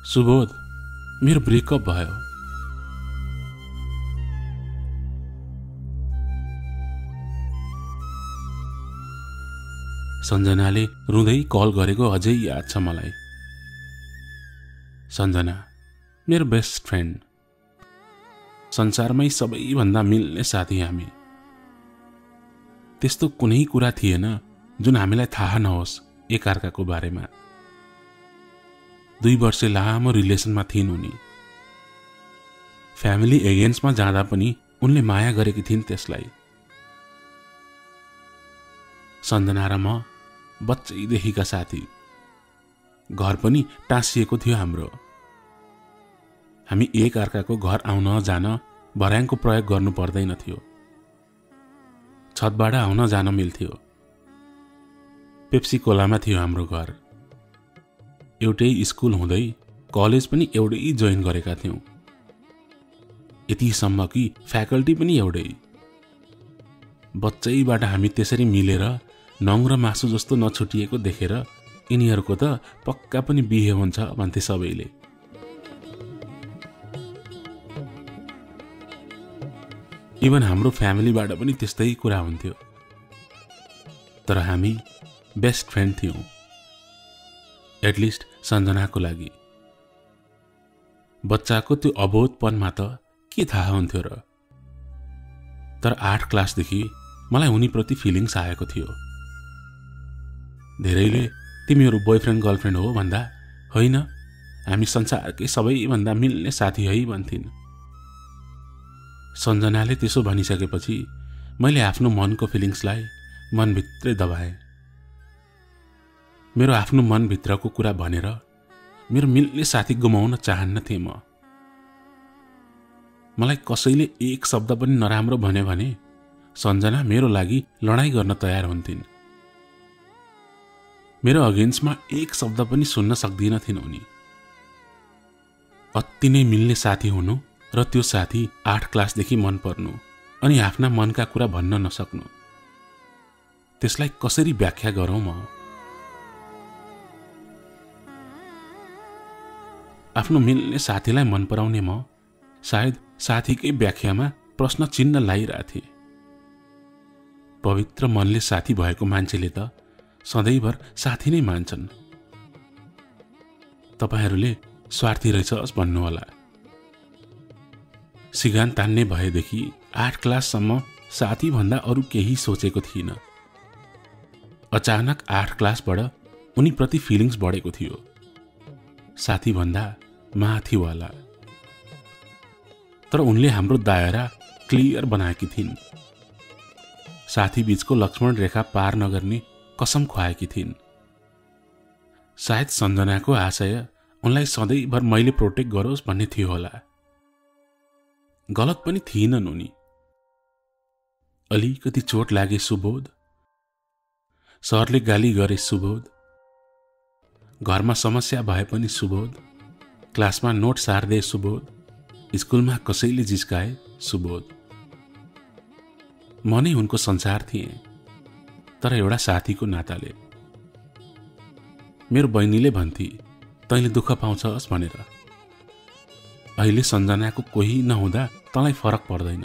सुबोध, मेरो ब्रेकअप भयो। सञ्जनाले रुँदै कल गरेको अझै याद छ मलाई। सञ्जना मेरो बेस्ट फ्रेन्ड, संसारमै सबैभन्दा मिल्ने साथी हामी। त्यस्तो कुनै कुरा थिएन जुन हामीलाई थाहा नहोस् एकअर्काको बारेमा। 2 वर्ष लामो रिलेसनमा थिइन् उनी। फ्यामिली एगेन्स्टमा जाँदा पनि उनले माया गरेकी थिइन् त्यसलाई। सञ्जना र म बच्चैदेखिका साथी। घर पनि टाँसिएको थियो हाम्रो। हामी एक अर्काको घर आउन जान भर्याङको प्रयोग गर्नु पर्दैन थियो। छतबाट आउन जान मिल्थ्यो। पेप्सी कोलामा थियो हाम्रो घर। एउटै स्कुल हुँदै कलेज पनि एउटै जोइन गरेका थियौं। यतिसम्म कि फ्याकल्टी पनि एउटै। बच्चैबाट हामी त्यसरी मिलेर नङ र मासु जस्तो नछुटिएको देखेर यिनीहरूको त पक्का पनि बिहे हुन्छ भन्थे सबैले। इभन हाम्रो फ्यामिलीबाट पनि त्यस्तै कुरा हुन्थ्यो। तर हामी बेस्ट फ्रेन्ड थियौं, एटलिस्ट सञ्जनाको लागि। बच्चाको त्यो अबोधपनमा त के थाहा हुन्थ्यो र। तर 8 क्लासदेखि मलाई उनीप्रति फिलिङ्स आएको थियो। धेरैले तिमीहरू बोयफ्रेन्ड गर्लफ्रेन्ड हो भन्दा होइन, हामी संसारकै सबैभन्दा मिल्ने साथी है भन्थिन्। सञ्जनाले त्यसो भनिसकेपछि मैले आफ्नो मनको फिलिङ्सलाई मनभित्रै दबाएँ। मेरो आफ्नो मनभित्रको कुरा भनेर मेरो मिल्ने साथी गुमाउन चाहन्न थिएँ म। मलाई कसैले एक शब्द पनि नराम्रो भन्यो भने सञ्जना मेरो लागि लडाईँ गर्न तयार हुन्थिन्। मेरो अगेन्स्टमा एक शब्द पनि सुन्न सक्दिनथिन् उनी। अति नै मिल्ने साथी हुनु र त्यो साथी 8 क्लासदेखि मन पर्नु अनि आफ्ना मनका कुरा भन्न नसक्नु, त्यसलाई कसरी व्याख्या गरौँ म। आफ्नो मिल्ने साथीलाई मन पराउने म सायद साथीकै व्याख्यामा प्रश्न चिन्ह लागिरहेथे। पवित्र मनले साथी भएको मान्छेले त सधैँभर साथी नै मान्छन्। तपाईहरूले स्वार्थी रहेछस् भन्नुहोला। सिगान तान्ने भएदेखि 8 क्लाससम्म साथी भन्दा अरू केही सोचेको थिइनँ। अचानक 8 क्लासबाट उनीप्रति फिलिङ्स बढेको थियो, साथी भन्दा माथिवाला। तर उनले हाम्रो दायरा क्लियर बनाएकी थिइन्। साथी बीचको लक्ष्मण रेखा पार नगर्ने कसम खुवाएकी थिइन्। सायद सञ्जनाको आशय उनलाई सधैँभर मैले प्रोटेक्ट गरोस् भन्ने थियो होला। गलत पनि थिएनन् उनी। अलिकति चोट लागे सुबोध, सरले गाली गरे सुबोध, घरमा समस्या भए पनि सुबोध, क्लासमा नोट सार्दे सुबोध, स्कुलमा कसैले जिस्काए सुबोध। म नै उनको संसार थिएँ, तर एउटा साथीको नाताले। मेरो बहिनीले भन्थे तैँले दुःख पाउँछस् भनेर। अहिले सञ्जनाको कोही नहुँदा तँलाई फरक पर्दैन,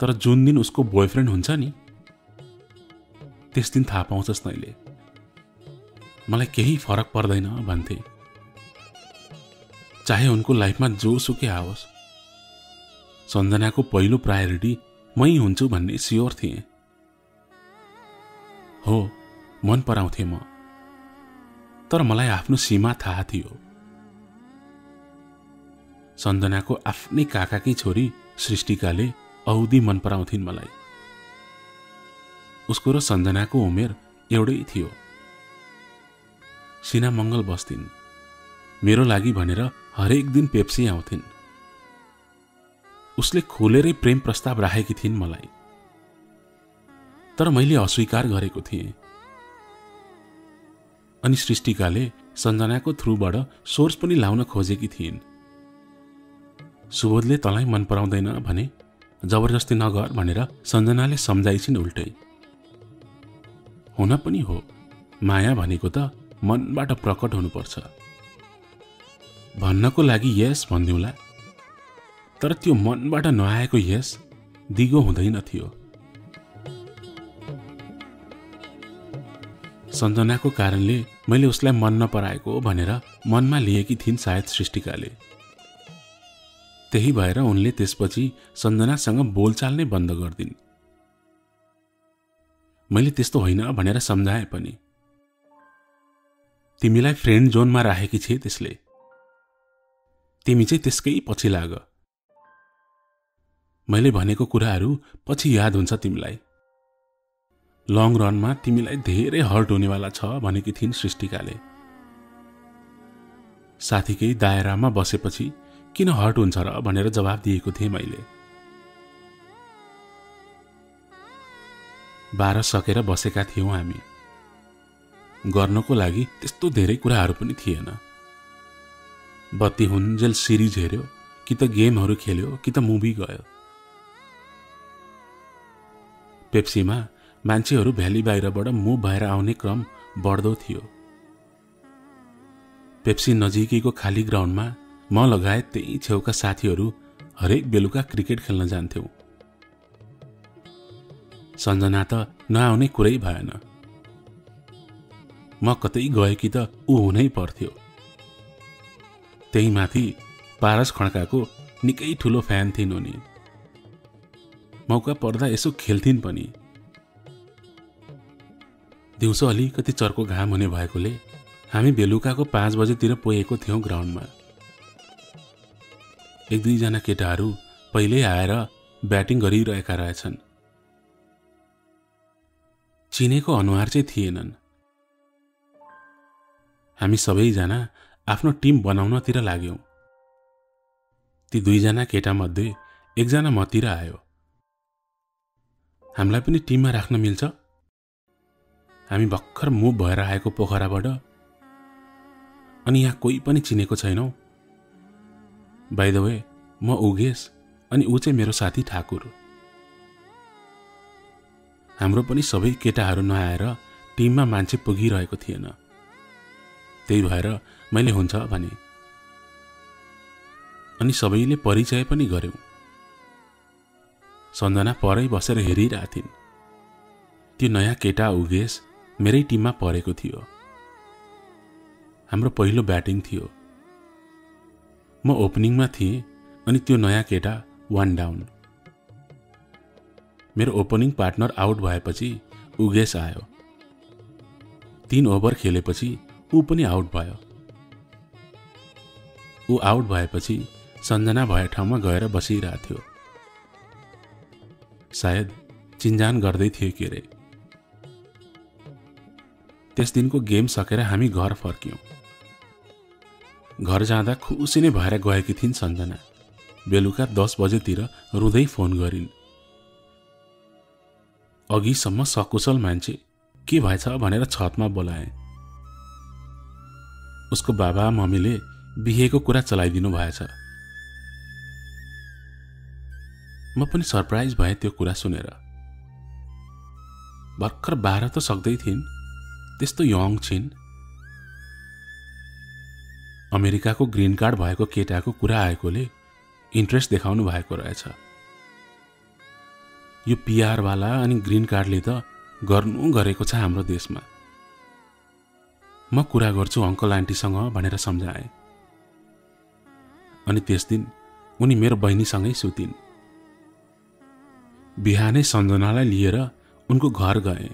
तर जुन दिन उसको बोयफ्रेन्ड हुन्छ नि त्यस दिन थाहा पाउँछस् तैँले। मलाई केही फरक पर्दैन भन्थे। चाहे उनको लाइफमा जोसुकै आओस्, सञ्जनाको पहिलो प्रायोरिटी मै हुन्छु भन्ने स्योर थिएँ। हो, मन पराउँथे म, तर मलाई आफ्नो सीमा थाहा थियो। सञ्जनाको आफ्नै काकाकी छोरी सृष्टिकाले औधी मन पराउँथिन् मलाई। उसको र सञ्जनाको उमेर एउटै थियो। सिना मङ्गल बस्थिन्। मेरो लागि भनेर हरेक दिन पेप्सी आउँथिन्। उसले खोलेरै प्रेम प्रस्ताव राखेकी थिइन् मलाई, तर मैले अस्वीकार गरेको थिएँ। अनि सृष्टिकाले सञ्जनाको थ्रुबाट सोर्स पनि लाउन खोजेकी थिइन्। सुबोधले तँलाई मन पराउँदैन भने जबरजस्ती नगर भनेर सञ्जनाले सम्झाइछिन् उल्टै। हुन पनि हो, माया भनेको त मनबाट प्रकट हुनुपर्छ। भन्नको लागि यस भन्दिउँला, तर त्यो मनबाट नआएको यस दिगो हुँदैन थियो। सञ्जनाको कारणले मैले उसलाई मन नपराएको भनेर मनमा लिएकी थिइन् सायद सृष्टिकाले। त्यही भएर उनले त्यसपछि सञ्जनासँग बोलचाल नै बन्द गर्दिन्। मैले त्यस्तो होइन भनेर सम्झाए पनि तिमीलाई फ्रेन्ड जोनमा राखेकी छे त्यसले, तिमी चाहिँ त्यसकै पछि लाग। मैले भनेको कुराहरू पछि याद हुन्छ तिमीलाई, लङ रनमा तिमीलाई धेरै हर्ट हुनेवाला छ भनेकी थिइन् सृष्टिकाले। साथीकै दायरामा बसेपछि किन हर्ट हुन्छ र भनेर जवाफ दिएको थिएँ मैले। 12 सकेर बसेका थियौँ हामी। गर्नको लागि त्यस्तो धेरै कुराहरू पनि थिएन। बत्ती हुन्जेल सिरिज हेर्यो, कि त गेमहरू खेल्यो, कि त मुभी गयो। पेप्सीमा मान्छेहरू भ्याली बाहिरबाट मुभ भएर आउने क्रम बढ्दो थियो। पेप्सी नजिकैको खाली ग्राउन्डमा म लगायत त्यही छेउका साथीहरू हरेक बेलुका क्रिकेट खेल्न जान्थ्यौं। सञ्जना त नआउने कुरै भएन। म कतै गए कि त ऊ हुनै पर्थ्यो। त्यही माथि पारस खड्काको निकै ठुलो फ्यान थिइन् उनी। मौका पर्दा यसो खेल्थिन् पनि। दिउँसो अलिकति चर्को घाम हुने भएकोले हामी बेलुकाको 5 बजेतिर पुगेको थियौं ग्राउन्डमा। 1-2 जना केटाहरू पहिल्यै आएर ब्याटिङ गरिरहेका रहेछन्। चिनेको अनुहार चाहिँ थिएनन्। हामी सबैजना आफ्नो टिम बनाउनतिर लाग्यौं। ती 2 जना केटा मध्ये 1 जना मतिर आयो। हामीलाई पनि टिममा राख्न मिल्छ? हामी भर्खर मुभ भएर आएको पोखराबाट, अनि यहाँ कोही पनि चिनेको छैनौ। बाइ द वे म उगेश अनि ऊ चाहिँ मेरो साथी ठाकुर। हाम्रो पनि सबै केटाहरू नआएर टिममा मान्छे पुगिरहेको थिएन। त्यही भएर मैले हुन्छ भने, अनि सबैले परिचय पनि गर्यौं। सञ्जना परै बसेर हेरिरहेथिन्। त्यो नयाँ केटा उगेश मेरै टिममा परेको थियो। हाम्रो पहिलो ब्याटिङ थियो। म ओपनिङमा थिएँ अनि त्यो नयाँ केटा 1 डाउन। मेरो ओपनिङ पार्टनर आउट भएपछि उगेश आयो। 3 ओभर खेलेपछि ऊ पनि आउट भयो। ऊ आउट भएपछि सञ्जना भए ठाउँमा गएर बसिरहेथ्यो। सायद चिन्जान गर्दै थियो के रे। त्यस दिनको गेम सकेर हामी घर फर्क्यौं। घर जाँदा खुसी नै भएर गएकी थिइन् सञ्जना। बेलुका 10 बजेतिर रुँदै फोन गरिन्। अघिसम्म सकुशल मान्छे के भएछ भनेर छतमा बोलाए। उसको बाबा मम्मीले बिहेको कुरा चलाइदिनु भएछ। म पनि सरप्राइज भएँ त्यो कुरा सुनेर। भर्खर 12 त सक्दै थिइन्, त्यस्तो यङ छिन्। अमेरिकाको ग्रीन कार्ड भएको केटाको कुरा आएकोले इन्ट्रेस्ट देखाउनु भएको रहेछ। यो पिआर वाला अनि ग्रीन कार्डले त गर्नु गरेको छ हाम्रो देशमा। म कुरा गर्छु अंकल आन्टीसँग भनेर सम्झाएँ। अनि त्यस दिन उनी मेरो बहिनीसँगै सुतिन्। बिहानै सञ्जनालाई लिएर उनको घर गए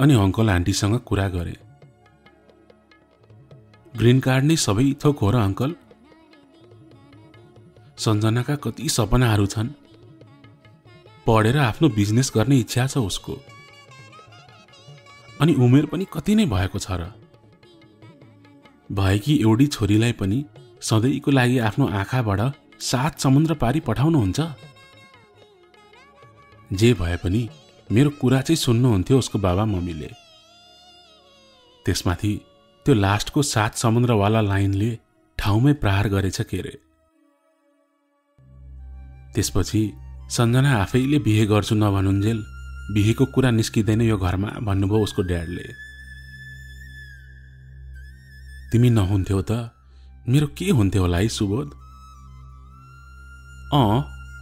अनि अंकल आन्टीसँग कुरा गरे। ग्रीन कार्ड नै सबै थोक हो र अंकल? सञ्जनाका कति सपनाहरू छन्। पढेर आफ्नो बिजनेस गर्ने इच्छा छ उसको। अनि उमेर पनि कति नै भएको छ र। भएकी एउटी छोरीलाई पनि सधैँको लागि आफ्नो आँखाबाट 7 समुद्र पारी पठाउनुहुन्छ। जे भए पनि मेरो कुरा चाहिँ सुन्नुहुन्थ्यो उसको बाबा मम्मीले। त्यसमाथि त्यो लास्टको 7 समुद्रवाला लाइनले ठाउँमै प्रहार गरेछ के रे। त्यसपछि सञ्जना आफैले बिहे गर्छु नभनुन्जेल बिहेको कुरा निस्किँदैन यो घरमा भन्नुभयो उसको ड्याडले। तिमी नहुन्थ्यौ त मेरो के हुन्थ्यो होला है सुबोध?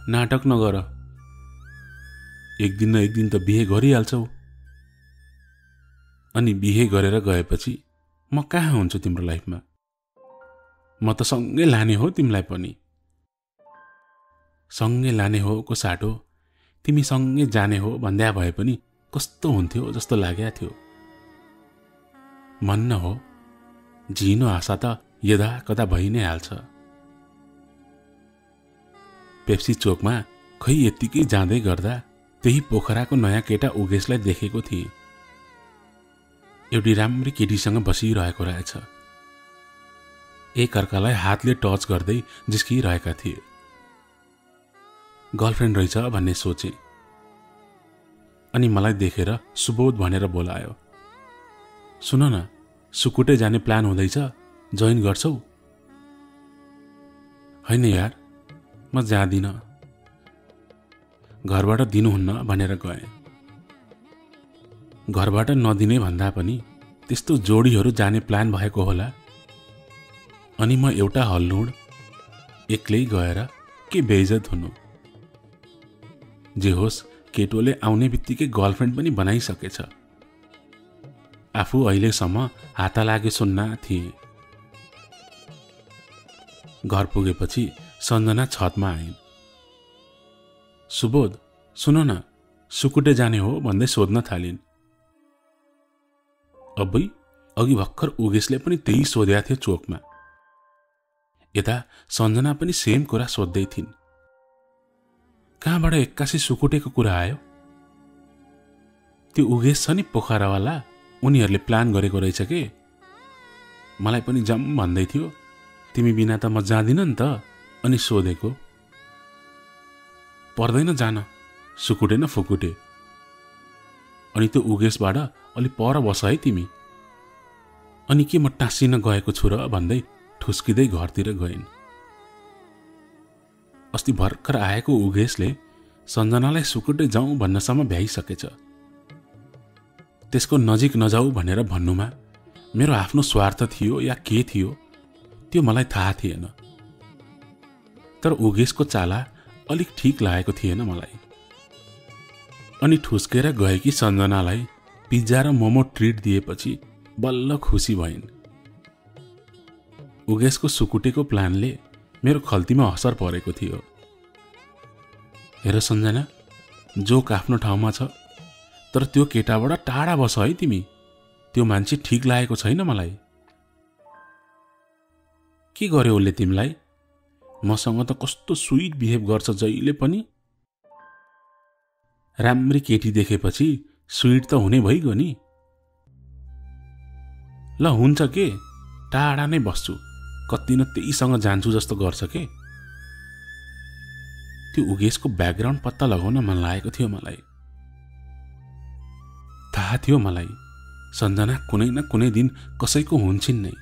नाटक नगर, एक दिन न एक दिन त बिहे गरिहाल्छौ। अनि बिहे गरेर गएपछि म कहाँ हुन्छु तिम्रो लाइफमा? म त सँगै लाने हो तिमीलाई पनि। सँगै लाने हो को साटो तिमी सँगै जाने हो भन्दा भए पनि कस्तो हुन्थ्यो जस्तो लाग्या थियो। मन न हो, झिनो आशा त यदा कदा भइ नै हाल्छ। पेप्सी चोकमा खै यत्तिकै जाँदै गर्दा त्यही पोखराको नयाँ केटा उगेशलाई देखेको थिएँ। एउटी राम्री केटीसँग बसिरहेको रहेछ। एक अर्कालाई हातले टच गर्दै जिस्किरहेका थिए। गर्लफ्रेन्ड रहेछ भन्ने सोचे। अनि मलाई देखेर सुबोध भनेर बोलायो। सुन न, सुकुटे जाने प्लान हुँदैछ, जोइन गर्छौ? हैन यार, म जाँदिन, घरबाट दिनुहुन्न भनेर गएँ। घरबाट नदिने भन्दा पनि त्यस्तो जोडीहरू जाने प्लान भएको होला। अनि म एउटा हल्लुड एक्लै गएर के बेइज्जत हुनु। जे होस्, केटोले आउने बित्तिकै गर्लफ्रेन्ड पनि बनाइसकेछ। आफू अहिलेसम्म हाता लागे सुन्ना थिए। घर पुगेपछि सञ्जना छतमा आइन्। सुबोध, सुन न, सुकुटे जाने हो भन्दै सोध्न थालिन्। अबै अघि भर्खर उगेशले पनि त्यही सोधेका थियो चोकमा। यता सञ्जना पनि सेम कुरा सोध्दै थिइन्। कहाँबाट एक्कासी सुकुटेको कुरा आयो? त्यो उगेश छ नि पोखरावाला, उनीहरूले प्लान गरेको रहेछ के। मलाई पनि जम भन्दै थियो, तिमी बिना त म जाँदिन नि त, अनि सोधेको। पर्दैन जान, सुकुटे न फुकुटे। अनि त्यो उगेशबाट अलि पर बस है तिमी। अनि के म टाँसिन गएको छु र भन्दै ठुस्किँदै घरतिर गइन्। अस्ति भर्खर आएको उगेशले सञ्जनालाई सुकुटे जाउँ भन्नसम्म भ्याइसकेछ। त्यसको नजिक नजाऊ भनेर भन्नुमा मेरो आफ्नो स्वार्थ थियो या के थियो त्यो मलाई थाहा थिएन। तर उगेशको चाला अलिक ठिक लागेको थिएन मलाई। अनि ठुस्केर गएकी सञ्जनालाई पिज्जा र मोमो ट्रिट दिएपछि बल्ल खुसी भइन्। उगेशको सुकुटेको प्लानले मेरो खल्तीमा असर परेको थियो। हेर सञ्जना, जोक आफ्नो ठाउँमा छ, तर त्यो केटाबाट टाढा बस है तिमी। त्यो मान्छे ठिक लागेको छैन मलाई। के गर्यो उसले तिमीलाई? मसँग त कस्तो स्विट बिहेभ गर्छ जहिले पनि। राम्री केटी देखेपछि स्विट त हुने भइगयो नि। ल हुन्छ के, टाढा नै बस्छु, कति न त्यहीसँग जान्छु जस्तो गर्छ के। त्यो उगेशको ब्याकग्राउन्ड पत्ता लगाउन मन लागेको थियो मलाई। थाहा थियो मलाई सञ्जना कुनै न कुनै दिन कसैको हुन्छन् नै,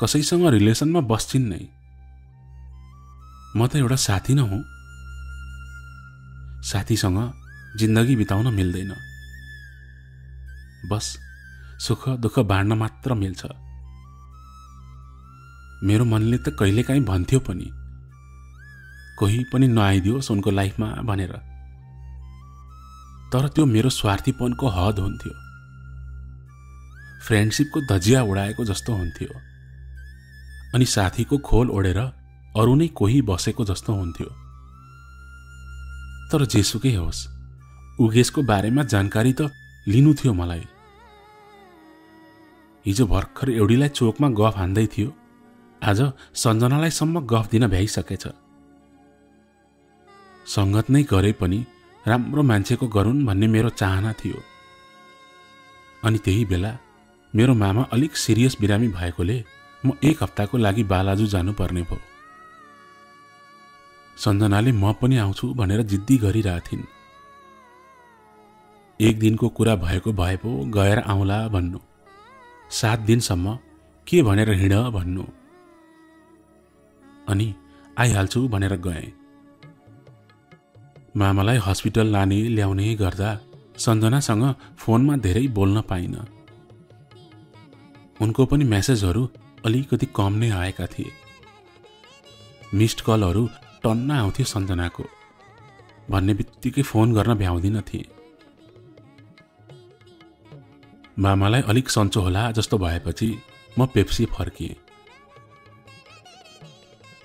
कसैसँग रिलेसनमा बस्छिन् नै। म त एउटा साथी न हुँ। साथीसँग जिन्दगी बिताउन मिल्दैन, बस सुख दुःख बाँड्न मात्र मिल्छ। मेरो मनले त कहिलेकाहीँ भन्थ्यो पनि, कोही पनि नआइदियोस् उनको लाइफमा भनेर। तर त्यो मेरो स्वार्थीपनको हद हुन्थ्यो। फ्रेन्डशिपको धजिया उडाएको जस्तो हुन्थ्यो। अनि साथीको खोल ओढेर अरू नै कोही बसेको जस्तो हुन्थ्यो। तर जेसुकै होस्, उगेशको बारेमा जानकारी त लिनु थियो मलाई। हिजो भर्खर एउटीलाई चोकमा गफ हान्दै थियो, आज सञ्जनालाई सम्म गफ दिन भ्याइसकेछ। सङ्गत नै गरे पनि राम्रो मान्छेको गरून् भन्ने मेरो चाहना थियो। अनि त्यही बेला मेरो मामा अलिक सिरियस बिरामी भएकोले म एक हप्ताको लागि बालाजु जानुपर्ने भयो। सञ्जनाले म पनि आउँछु भनेर जिद्दी गरिरहेथिन्। एक दिनको कुरा भएको भए पो गएर आउँला भन्नु, 7 दिनसम्म के भनेर हिँड भन्नु। अनि आइहाल्छु भनेर गएँ। मामालाई हस्पिटल लाने ल्याउने गर्दा सञ्जनासँग फोनमा धेरै बोल्न पाइन। उनको पनि मेसेजहरू अलिकति कम नै आएका थिए। मिस्ड कलहरू टन्न आउँथ्यो सञ्जनाको, भन्ने बित्तिकै फोन गर्न भ्याउँदिन थिए। मामालाई अलिक सन्चो होला जस्तो भएपछि म पेप्सी फर्किएँ।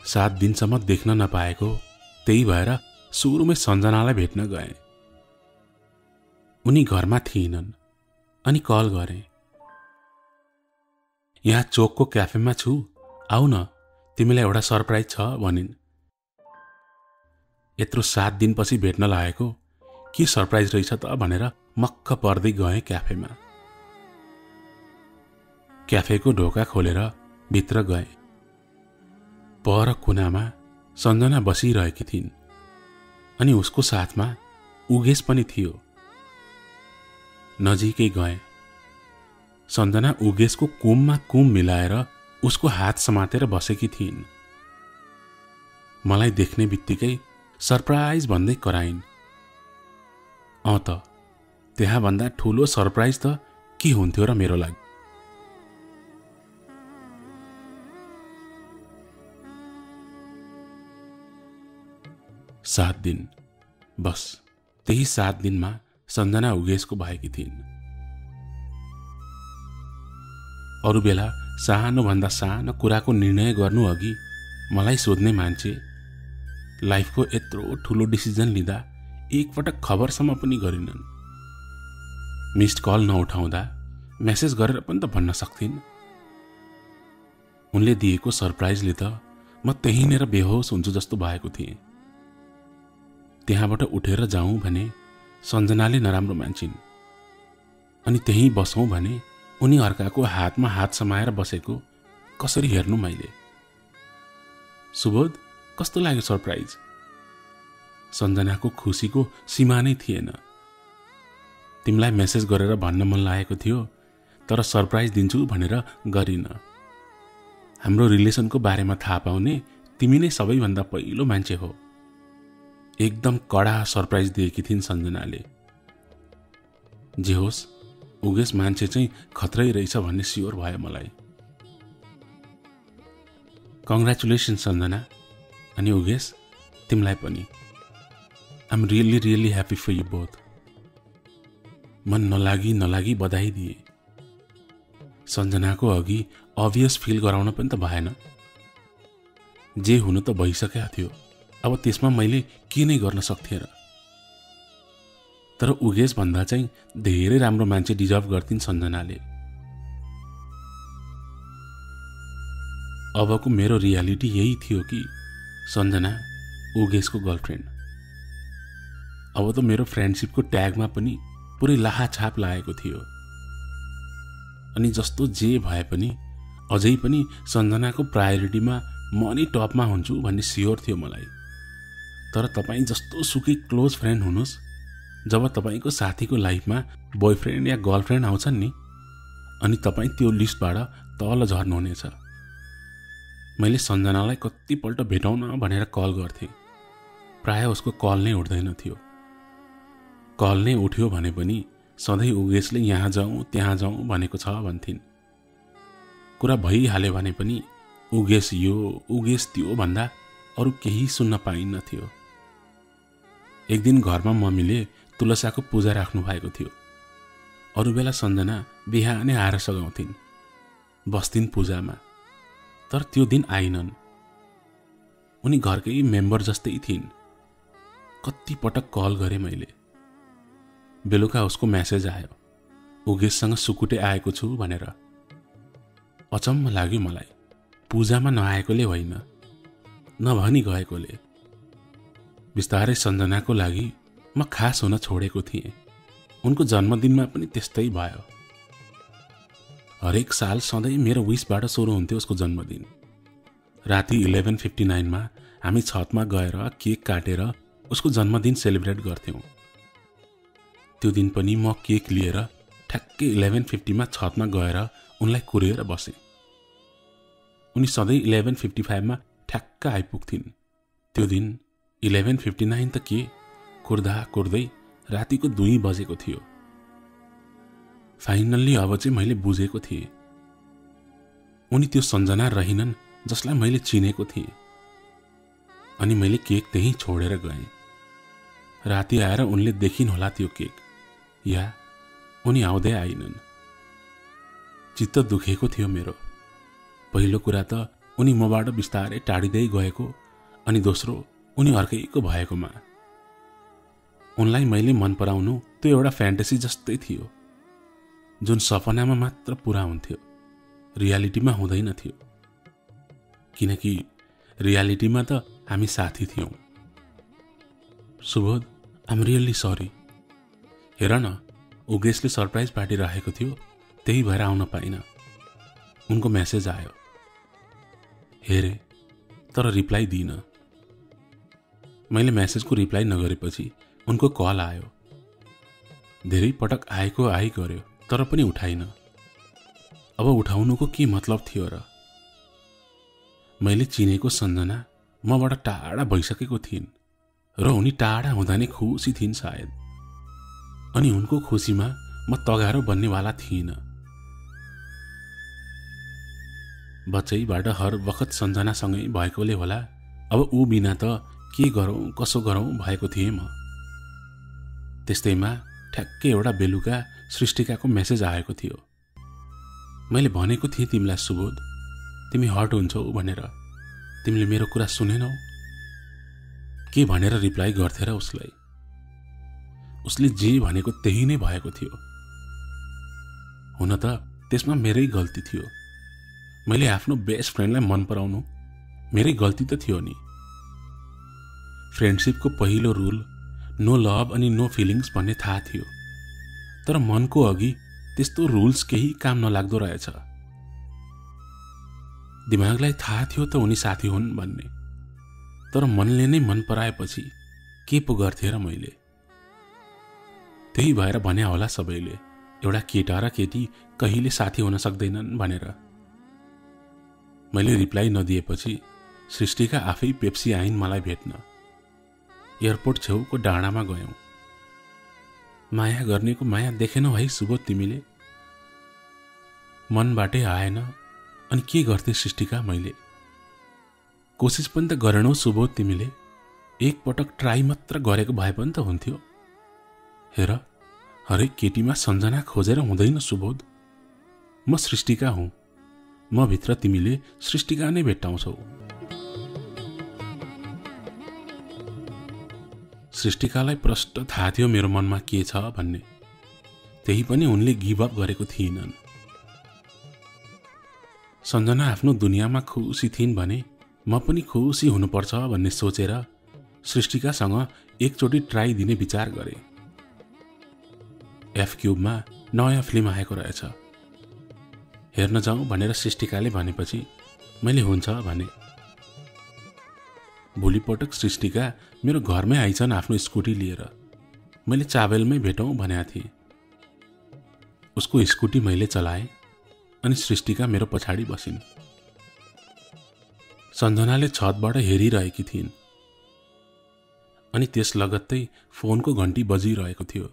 7 दिनसम्म देख्न नपाएको, त्यही भएर सुरुमै सञ्जनालाई भेट्न गएँ। उनी घरमा थिएनन् अनि कल गरेँ। यहाँ चोकको क्याफेमा छु, आऊ न, तिमीलाई एउटा सरप्राइज छ भनिन्। यत्रो 7 दिनपछि भेट्न लागेको, के सरप्राइज रहेछ त भनेर मक्ख पर्दै गएँ क्याफेमा। क्याफेको ढोका खोलेर भित्र गएँ। पर कुनामा सञ्जना बसिरहेकी थिइन् अनि उसको साथमा उगेश पनि थियो। नजिकै गएँ। सञ्जना उगेशको कुममा कुम मिलाएर उसको हात समातेर बसेकी थिइन्। मलाई देख्ने बित्तिकै सरप्राइज भन्दै कराइन्। त त्यहाँभन्दा ठुलो सरप्राइज त के हुन्थ्यो र मेरो लागि। सात दिन, बस त्यही 7 दिनमा सञ्जना उगेशको भएकी थिइन्। अरू बेला सानोभन्दा सानो कुराको निर्णय गर्नु अघि मलाई सोध्ने मान्छे लाइफको यत्रो ठुलो डिसिजन लिँदा एकपटक खबरसम्म पनि गरिनन्। मिस्ड कल नउठाउँदा मेसेज गरेर पनि त भन्न सक्थिन्। उनले दिएको सरप्राइजले त म त्यहीँनेर बेहोस हुन्छु जस्तो भएको थिएँ। त्यहाँबाट उठेर जाउँ भने सञ्जनाले नराम्रो मान्छिन् अनि त्यहीँ बसौँ भने उनी अर्काको हातमा हात समाएर बसेको कसरी हेर्नु मैले। सुबोध, कस्तो लाग्यो सरप्राइज? सञ्जनाको खुसीको सीमा नै थिएन। तिमीलाई मेसेज गरेर भन्न मन लागेको थियो, तर सरप्राइज दिन्छु भनेर गरिन। हाम्रो रिलेसनको बारेमा थाहा पाउने तिमी नै सबैभन्दा पहिलो मान्छे हो। एकदम कडा सरप्राइज दिएकी थिइन् सञ्जनाले। जे होस्, उगेश मान्छे चाहिँ खत्रै रहेछ भन्ने स्योर भयो मलाई। कङ्ग्रेचुलेसन्स सञ्जना, अनि उगेश तिमीलाई पनि। I'm really really happy for you both. मन नलागी बधाई दिए। सञ्जनाको अघि अभियस फिल गराउन पनि त भएन। जे हुनु त भइसकेको थियो, अब त्यसमा मैले के नै गर्न सक्थेँ र। तर उगेश भन्दा चाहिँ धेरै राम्रो मान्छे डिजर्भ गर्थिन् सञ्जनाले। अबको मेरो रियालिटी यही थियो कि सञ्जना उगेशको गर्लफ्रेन्ड। अब त मेरो फ्रेन्डसिपको ट्यागमा पनि पुरै लाहाछाप लागेको थियो। अनि जस्तो जे भए पनि अझै पनि सञ्जनाको प्रायोरिटीमा म नै टपमा हुन्छु भन्ने स्योर थियो मलाई। तर तपाईँ जस्तो सुकै क्लोज फ्रेन्ड हुनुहोस्, जब तपाईँको साथीको लाइफमा बोयफ्रेन्ड या गर्लफ्रेन्ड आउँछन् नि, अनि तपाईँ त्यो लिस्टबाट तल झर्नुहुनेछ। मैले सञ्जनालाई कतिपल्ट भेटौँ न भनेर कल गर्थेँ, प्रायः उसको कल नै उठ्दैन थियो। कल नै उठ्यो भने पनि सधैँ उगेशले यहाँ जाउँ त्यहाँ जाउँ भनेको छ भन्थिन्। कुरा भइहाल्यो भने पनि उगेश यो उगेश त्यो भन्दा अरू केही सुन्न पाइन्न थियो। एक दिन घरमा मम्मीले तुलसाको पूजा राख्नु भएको थियो। अरू बेला सञ्जना बिहानै आएर सघाउँथिन्, बस्थिन् पूजामा। तर त्यो दिन आइनन्। उनी घरकै मेम्बर जस्तै थिइन्। कति पटक कल गरेँ मैले। बेलुका उसको मेसेज आयो, उगेशसँग सुकुटे आएको छु भनेर। अचम्म लाग्यो मलाई, पूजामा नआएकोले होइन, नभनी गएकोले। बिस्तारै सञ्जनाको लागि म खास हुन छोडेको थिएँ। उनको जन्मदिनमा पनि त्यस्तै भयो। हरेक साल सधैँ मेरो विशबाट सुरु हुन्थ्यो उसको जन्मदिन। राति 11:59 हामी छतमा गएर केक काटेर उसको जन्मदिन सेलिब्रेट गर्थ्यौँ। त्यो दिन पनि म केक लिएर ठ्याक्कै 11:50 छतमा गएर उनलाई कुरेर बसेँ। उनी सधैँ 11:55 ठ्याक्क आइपुग्थिन्। त्यो दिन 11:59 त के, कुर्दा कुर्दै रातिको 2 बजेको थियो। फाइनल्ली अब चाहिँ मैले बुझेको थिएँ, उनी त्यो सञ्जना रहिनन् जसलाई मैले चिनेको थिएँ। अनि मैले केक त्यहीँ छोडेर गएँ। राति आएर उनले देखिन् होला त्यो केक, या उनी आउँदै आइनन्। चित्त दुखेको थियो मेरो। पहिलो कुरा त उनी मबाट बिस्तारै टाढिँदै गएको, अनि दोस्रो उनी अर्कैको भएकोमा। उनलाई मैले मन पराउनु त्यो एउटा फ्यान्टेसी जस्तै थियो, जुन सपनामा मात्र पुरा हुन्थ्यो, रियालिटीमा हुँदैन थियो। किनकि रियालिटीमा त हामी साथी थियौँ। Subodh, I'm really sorry. हेर न, उगेशले सरप्राइज पार्टी राखेको थियो, त्यही भएर आउन पाइनँ। उनको मेसेज आयो। हेरे, तर रिप्लाई दिइनँ। मैले मेसेजको रिप्लाई नगरेपछि उनको कल आयो। धेरै पटक आएको आइ गर्यो, तर पनि उठाइन। अब उठाउनुको के मतलब थियो र? मैले चिनेको सञ्जना मबाट टाढा भइसकेको थिइन् र उनी टाढा हुँदा नै खुसी थिइन् सायद। अनि उनको खुसीमा म तगारो बन्नेवाला थिइनँ। बच्चैबाट हर वखत सञ्जनासँगै भएकोले होला, अब ऊ बिना त के गरौँ कसो गरौँ भएको थिएँ म। त्यस्तैमा ठ्याक्कै एउटा बेलुका सृष्टिकाको मेसेज आएको थियो। मैले भनेको थिएँ तिमीलाई, सुबोध, तिमी हर्ट हुन्छौ भनेर। तिमीले मेरो कुरा सुनेनौ? के भनेर रिप्लाई गर्थे र उसलाई? उसले जे भनेको त्यही नै भएको थियो। हुन त त्यसमा मेरै गल्ती थियो। मैले आफ्नो बेस्ट फ्रेन्डलाई मन पराउनु मेरै गल्ती त थियो नि। फ्रेन्डशिपको पहिलो रुल नो लभ अनि नो फिलिङ्स भन्ने थाहा थियो, तर मनको अघि त्यस्तो रुल्स केही काम नलाग्दो रहेछ। दिमागलाई थाहा थियो त उनी साथी हुन् भन्ने, तर मनले नै मन पराएपछि के पो गर्थे र मैले? त्यही भएर भने होला सबैले, एउटा केटा र केटी कहिले साथी हुन सक्दैनन् भनेर। मैले रिप्लाई नदिएपछि सृष्टिका आफै पेप्सी आइन् मलाई भेट्न। एयरपोर्ट छेउको डाँडामा गयौँ। माया गर्नेको माया देखेनौ है सुबोध तिमीले? मनबाटै आएन, अनि के गर्थे सृष्टिका मैले? कोसिस पनि त गरेनौ सुबोध तिमीले? एक पटक ट्राई मात्र गरेको भए पनि त हुन्थ्यो। हेर, हरेक केटीमा सञ्जना खोजेर हुँदैन सुबोध। म सृष्टिका हुँ, म भित्र तिमीले सृष्टिका नै भेट्टाउँछौ। सृष्टिकालाई प्रष्ट थाहा थियो मेरो मनमा के छ भन्ने, त्यही पनि उनले गिभ अप गरेको थिइनन्। सञ्जना आफ्नो दुनियाँमा खुसी थिइन् भने म पनि खुसी हुनुपर्छ भन्ने सोचेर सृष्टिकासँग एकचोटि ट्राई दिने विचार गरे। F-क्युबमा नयाँ फिल्म आएको रहेछ, हेर्न जाउँ भनेर सृष्टिकाले भनेपछि मैले हुन्छ भने। भोलिपटक सृष्टिका मेरो घरमै आइछन् आफ्नो स्कुटी लिएर। मैले चाबेलमै भेटौँ भनेको थिएँ। उसको स्कुटी मैले चलाएँ अनि सृष्टिका मेरो पछाडि बसिन्। सञ्जनाले छतबाट हेरिरहेकी थिइन् अनि त्यस लगत्तै फोनको घन्टी बजिरहेको थियो।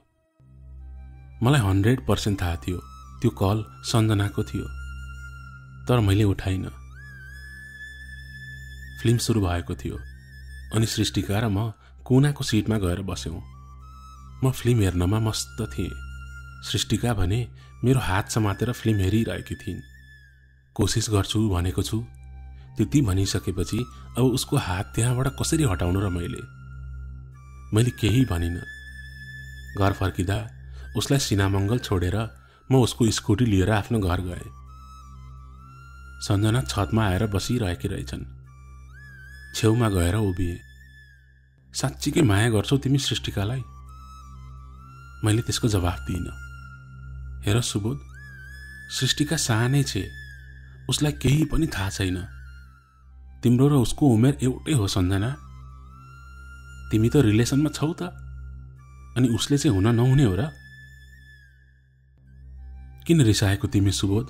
मलाई 100% थाहा थियो त्यो कल सञ्जनाको थियो, तर मैले उठाइनँ। फिल्म सुरु भएको थियो अनि सृष्टिका र म कुनाको सिटमा गएर बस्यौँ। म फिल्म हेर्नमा मस्त थिएँ। सृष्टिका भने मेरो हात समातेर फिल्म हेरिरहेकी थिइन्। कोसिस गर्छु भनेको छु, त्यति भनिसकेपछि अब उसको हात त्यहाँबाट कसरी हटाउनु र मैले केही भनिनँ। घर फर्किँदा उसलाई सिनामङ्गल छोडेर म उसको स्कुटी लिएर आफ्नो घर गएँ। सञ्जना छतमा आएर बसिरहेकी रहेछन्। छेउमा गएर उभिए। साँच्चीकै माया गर्छौ तिमी सृष्टिकालाई? मैले त्यसको जवाफ दिइनँ। हेर सुबोध, सृष्टिका सानै छे, उसलाई केही पनि थाहा छैन। तिम्रो र उसको उमेर एउटै हो सञ्जना। तिमी त रिलेसनमा छौ त, अनि उसले चाहिँ हुन नहुने हो र? किन रिसाएको तिमी सुबोध?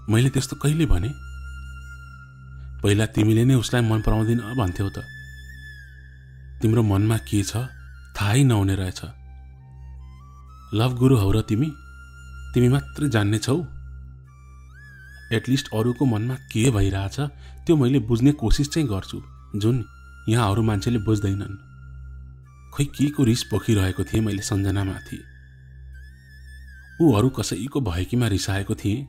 मैले त्यस्तो कहिले भने? पहिला तिमीले नै उसलाई मन पराउँदिन भन्थ्यौ त। तिम्रो मनमा के छ थाहै नहुने रहेछ। लभ गुरु हौ र तिमी? तिमी मात्र जान्ने छौ। एटलिस्ट अरूको मनमा के भइरहेछ त्यो मैले बुझ्ने कोसिस चाहिँ गर्छु, जुन यहाँ अरू मान्छेले बुझ्दैनन्। खै के को रिस पोखिरहेको थिएँ मैले सञ्जनामाथि। ऊ अरू कसैको भएकीमा रिसाएको थिएँ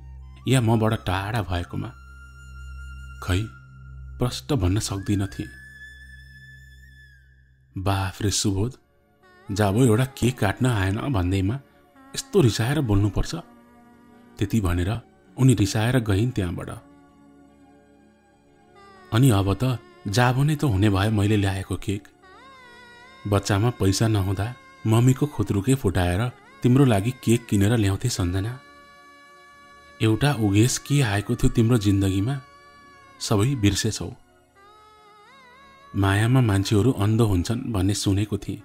या मबाट टाढा भएकोमा? खै प्रष्ट भन्न सक्दिन थिएँ। बाफ रे सुबोध, जाबो एउटा केक काट्न आएन भन्दैमा यस्तो रिसाएर बोल्नुपर्छ? त्यति भनेर उनी रिसाएर गइन् त्यहाँबाट। अनि अब त जाबो नै त हुने भयो मैले ल्याएको केक। बच्चामा पैसा नहुँदा मम्मीको खुत्रुकै फुटाएर तिम्रो लागि केक किनेर ल्याउँथे सञ्जना। एउटा उगेस के आएको थियो तिम्रो जिन्दगीमा, सबै बिर्सेछौ। मायामा मान्छेहरू अन्ध हुन्छन् भन्ने सुनेको थिएँ,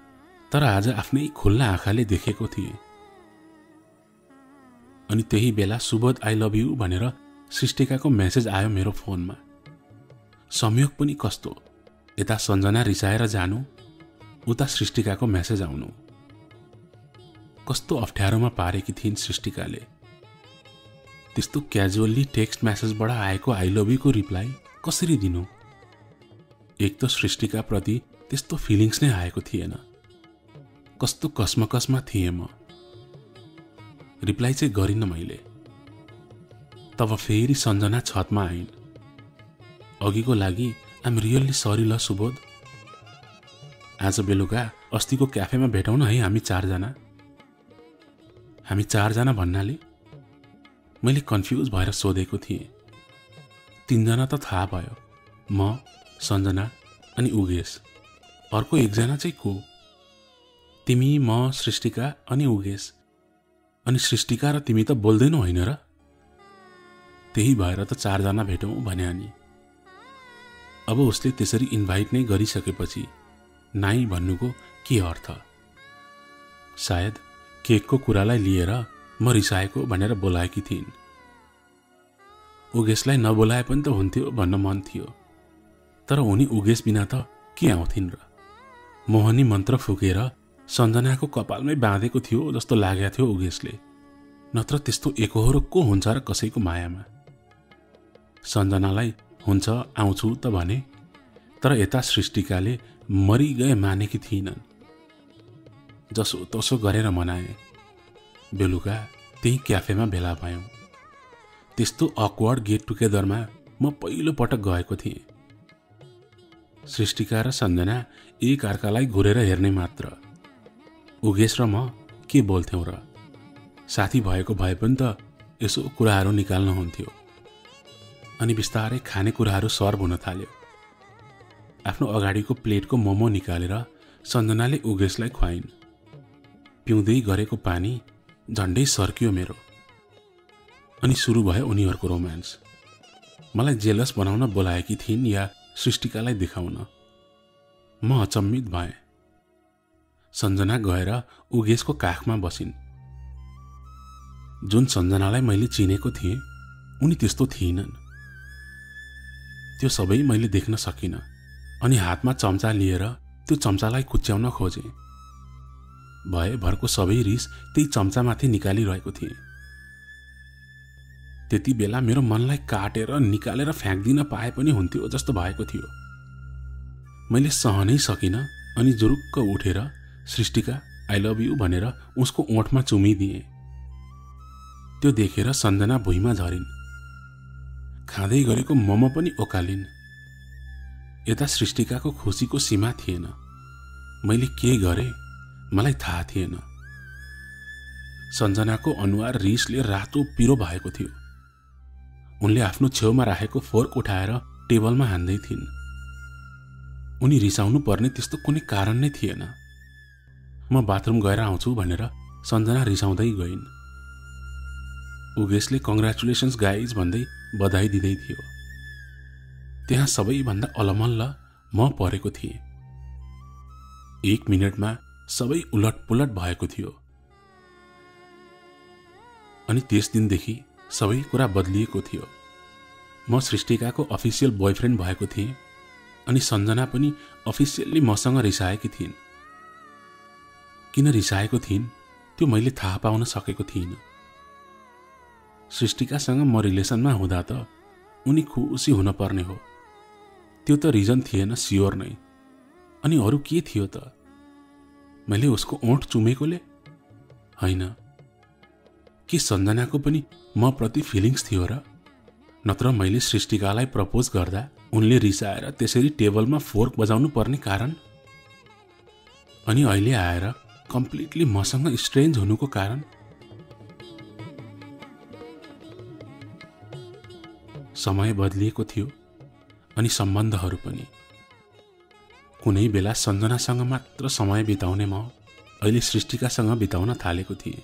तर आज आफ्नै खुल्ला आँखाले देखेको थिएँ। अनि त्यही बेला सुबोध आई लभ यू भनेर सृष्टिकाको मेसेज आयो मेरो फोनमा। संयोग पनि कस्तो, यता सञ्जना रिसाएर जानु, उता सृष्टिकाको मेसेज आउनु। कस्तो अप्ठ्यारोमा पारेकी थिइन् सृष्टिकाले। त्यस्तो क्याजुअल्ली टेक्स्ट मेसेजबाट आएको आई लभ यू को रिप्लाई कसरी दिनु? एक त सृष्टिका प्रति त्यस्तो फिलिङ्स नै आएको थिएन। कस्तो कसमकसमा थिएँ म। रिप्लाई चाहिँ गरिनँ मैले। तब फेरि सञ्जना छतमा आइन्। अघिको लागि आइम रियल्ली सरी ल सुबोध। आज बेलुका अस्तिको क्याफेमा भेटौँ न है हामी चारजना। हामी चारजना भन्नाले मैले कन्फ्युज भएर सोधेको थिएँ। तीनजना त थाहा भयो, म, सञ्जना अनि उगेश। अर्को एकजना चाहिँ को? तिमी, म, सृष्टिका अनि उगेश। अनि सृष्टिका र तिमी त बोल्दैनौ होइन र? त्यही भएर त चारजना भेटौँ भने अनि। अब उसले त्यसरी इन्भाइट नै गरिसकेपछि नाइ भन्नुको के अर्थ? सायद केकको कुरालाई लिएर म रिसाएको भनेर बोलाएकी थिइन्। उगेशलाई नबोलाए पनि त हुन्थ्यो भन्न मन थियो, तर उनी उगेश बिना त के आउँथिन् र? मोहनी मन्त्र फुकेर सञ्जनाको कपालमै बाँधेको थियो जस्तो लागेको थियो उगेशले। नत्र त्यस्तो एकहोरो को हुन्छ र कसैको मायामा? सञ्जनालाई हुन्छ आउँछु त भने, तर यता सृष्टिकाले मरिगए मानेकी थिइनन्। जसो तसो गरेर मनाए। बेलुका त्यही क्याफेमा भेला भयौँ। त्यस्तो अक्वर्ड गेट टुगेदरमा म पहिलो पटक गएको थिएँ। सृष्टिका र सञ्जना एक अर्कालाई घुरेर हेर्ने मात्र। उगेश र म के बोल्थ्यौँ र? साथी भएको भए पनि त यसो कुराहरू निकाल्नुहुन्थ्यो। अनि बिस्तारै खानेकुराहरू सर्भ हुन थाल्यो। आफ्नो अगाडिको प्लेटको मोमो निकालेर सञ्जनाले उगेशलाई खुवाइन्। पिउँदै गरेको पानी झन्डै सर्कियो मेरो। अनि सुरु भयो उनीहरूको रोमान्स। मलाई जेलस बनाउन बोलाएकी थिइन् या सृष्टिकालाई देखाउन? म अचम्मित भएँ। सञ्जना गएर उगेशको काखमा बसिन्। जुन सञ्जनालाई मैले चिनेको थिएँ उनी त्यस्तो थिइनन्। त्यो सबै मैले देख्न सकिनँ। अनि हातमा चम्चा लिएर त्यो चम्चालाई कुच्याउन खोजेँ। भएभरको सबै रिस त्यही चम्चामाथि निकालिरहेको थिएँ। त्यति बेला मेरो मनलाई काटेर निकालेर फ्याँक्दिन पाए पनि हुन्थ्यो जस्तो भएको थियो। मैले सहनै सकिनँ अनि जुरुक्क उठेर सृष्टिका आई लभ यू भनेर उसको ओठमा चुमिदिएँ। त्यो देखेर सञ्जना भुइँमा झरिन्। खाँदै गरेको मोमो पनि ओकालिन्। यता सृष्टिकाको खुसीको सीमा थिएन। मैले के गरेँ मलाई थाहा थिएन। सञ्जनाको अनुहार रिसले रातो पिरो भएको थियो। उनले आफ्नो छेउमा राखेको फोर्क उठाएर टेबलमा हान्दै थिइन्। उनी रिसाउनु पर्ने त्यस्तो कुनै कारण नै थिएन। म बाथरुम गएर आउँछु भनेर सञ्जना रिसाउँदै गइन्। उगेशले कङ्ग्रेचुलेसन्स गाइज भन्दै बधाई दिँदै थियो। त्यहाँ सबैभन्दा अलमल्ल म परेको थिएँ। 1 मिनेटमा सबै उलटपुलट भएको थियो। अनि त्यस दिनदेखि सबै कुरा बदलिएको थियो। म सृष्टिकाको अफिसियल बोयफ्रेन्ड भएको थिएँ अनि सञ्जना पनि अफिसियल्ली मसँग रिसाएकी थिइन्। किन रिसाएको थिइन् त्यो मैले थाहा पाउन सकेको थिइनँ। सृष्टिकासँग म रिलेसनमा हुँदा त उनी खुसी हुन पर्ने हो। त्यो त रिजन थिएन स्योर नै। अनि अरू के थियो त? मैले उसको ओठ चुमेकोले? होइन। के सञ्जनाको पनि म प्रति फिलिङ्स थियो र? नत्र मैले सृष्टिकालाई प्रपोज गर्दा उनले रिसाएर त्यसरी टेबलमा फोर्क बजाउनु पर्ने कारण? अनि अहिले आएर कम्प्लिटली मसँग स्ट्रेन्ज हुनुको कारण? समय बदलिएको थियो अनि सम्बन्धहरू पनि। कुनै बेला सञ्जनासँग मात्र समय बिताउने म अहिले सृष्टिकासँग बिताउन थालेको थिएँ।